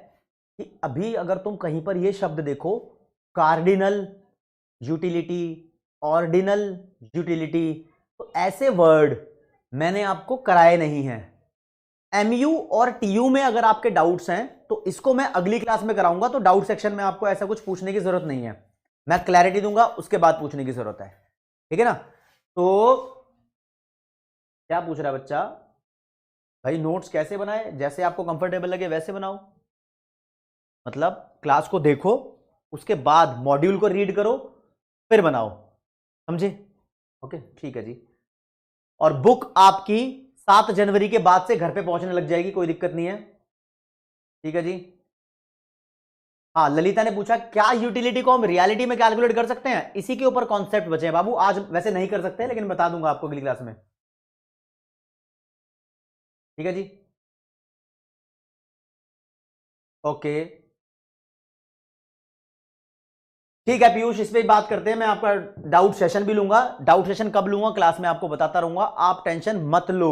कि अभी अगर तुम कहीं पर यह शब्द देखो, कार्डिनल यूटिलिटी, ऑर्डिनल यूटिलिटी, तो ऐसे वर्ड मैंने आपको कराए नहीं हैं। एमयू और टीयू में अगर आपके डाउट्स हैं तो इसको मैं अगली क्लास में कराऊंगा, तो डाउट सेक्शन में आपको ऐसा कुछ पूछने की जरूरत नहीं है, मैं क्लैरिटी दूंगा, उसके बाद पूछने की जरूरत है। ठीक है ना? तो क्या पूछ रहा है बच्चा? भाई नोट्स कैसे बनाए? जैसे आपको कंफर्टेबल लगे वैसे बनाओ, मतलब क्लास को देखो, उसके बाद मॉड्यूल को रीड करो, फिर बनाओ, समझे? ओके ठीक है जी। और बुक आपकी 7 जनवरी के बाद से घर पे पहुंचने लग जाएगी, कोई दिक्कत नहीं है। ठीक है जी। हाँ, ललिता ने पूछा क्या यूटिलिटी को हम रियलिटी में कैलकुलेट कर सकते हैं? इसी के ऊपर कॉन्सेप्ट बचे हैं बाबू, आज वैसे नहीं कर सकते लेकिन बता दूंगा आपको अगली क्लास में। ठीक है जी, ओके ठीक है पीयूष, इस पे बात करते हैं। मैं आपका डाउट सेशन भी लूंगा, डाउट सेशन कब लूंगा क्लास में आपको बताता रहूंगा, आप टेंशन मत लो।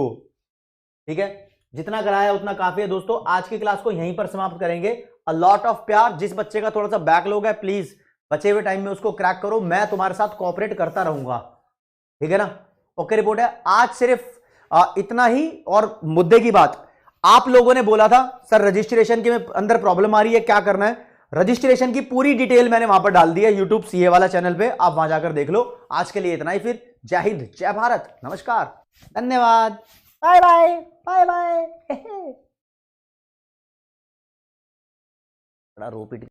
ठीक है, जितना कराया उतना काफी है दोस्तों। आज की क्लास को यहीं पर समाप्त करेंगे। अ लॉट ऑफ प्यार। जिस बच्चे का थोड़ा सा बैकलॉग है, प्लीज बचे हुए टाइम में उसको क्रैक करो, मैं तुम्हारे साथ कोऑपरेट करता रहूंगा। ठीक है ना? ओके रिपोर्ट है आज सिर्फ इतना ही। और मुद्दे की बात, आप लोगों ने बोला था सर रजिस्ट्रेशन के में अंदर प्रॉब्लम आ रही है, क्या करना है? रजिस्ट्रेशन की पूरी डिटेल मैंने वहां पर डाल दी है यूट्यूब सीए वाला चैनल पे, आप वहां जाकर देख लो। आज के लिए इतना ही, फिर जय हिंद जय भारत, नमस्कार, धन्यवाद, बाय बाय बाय बाय। बड़ा रो पीट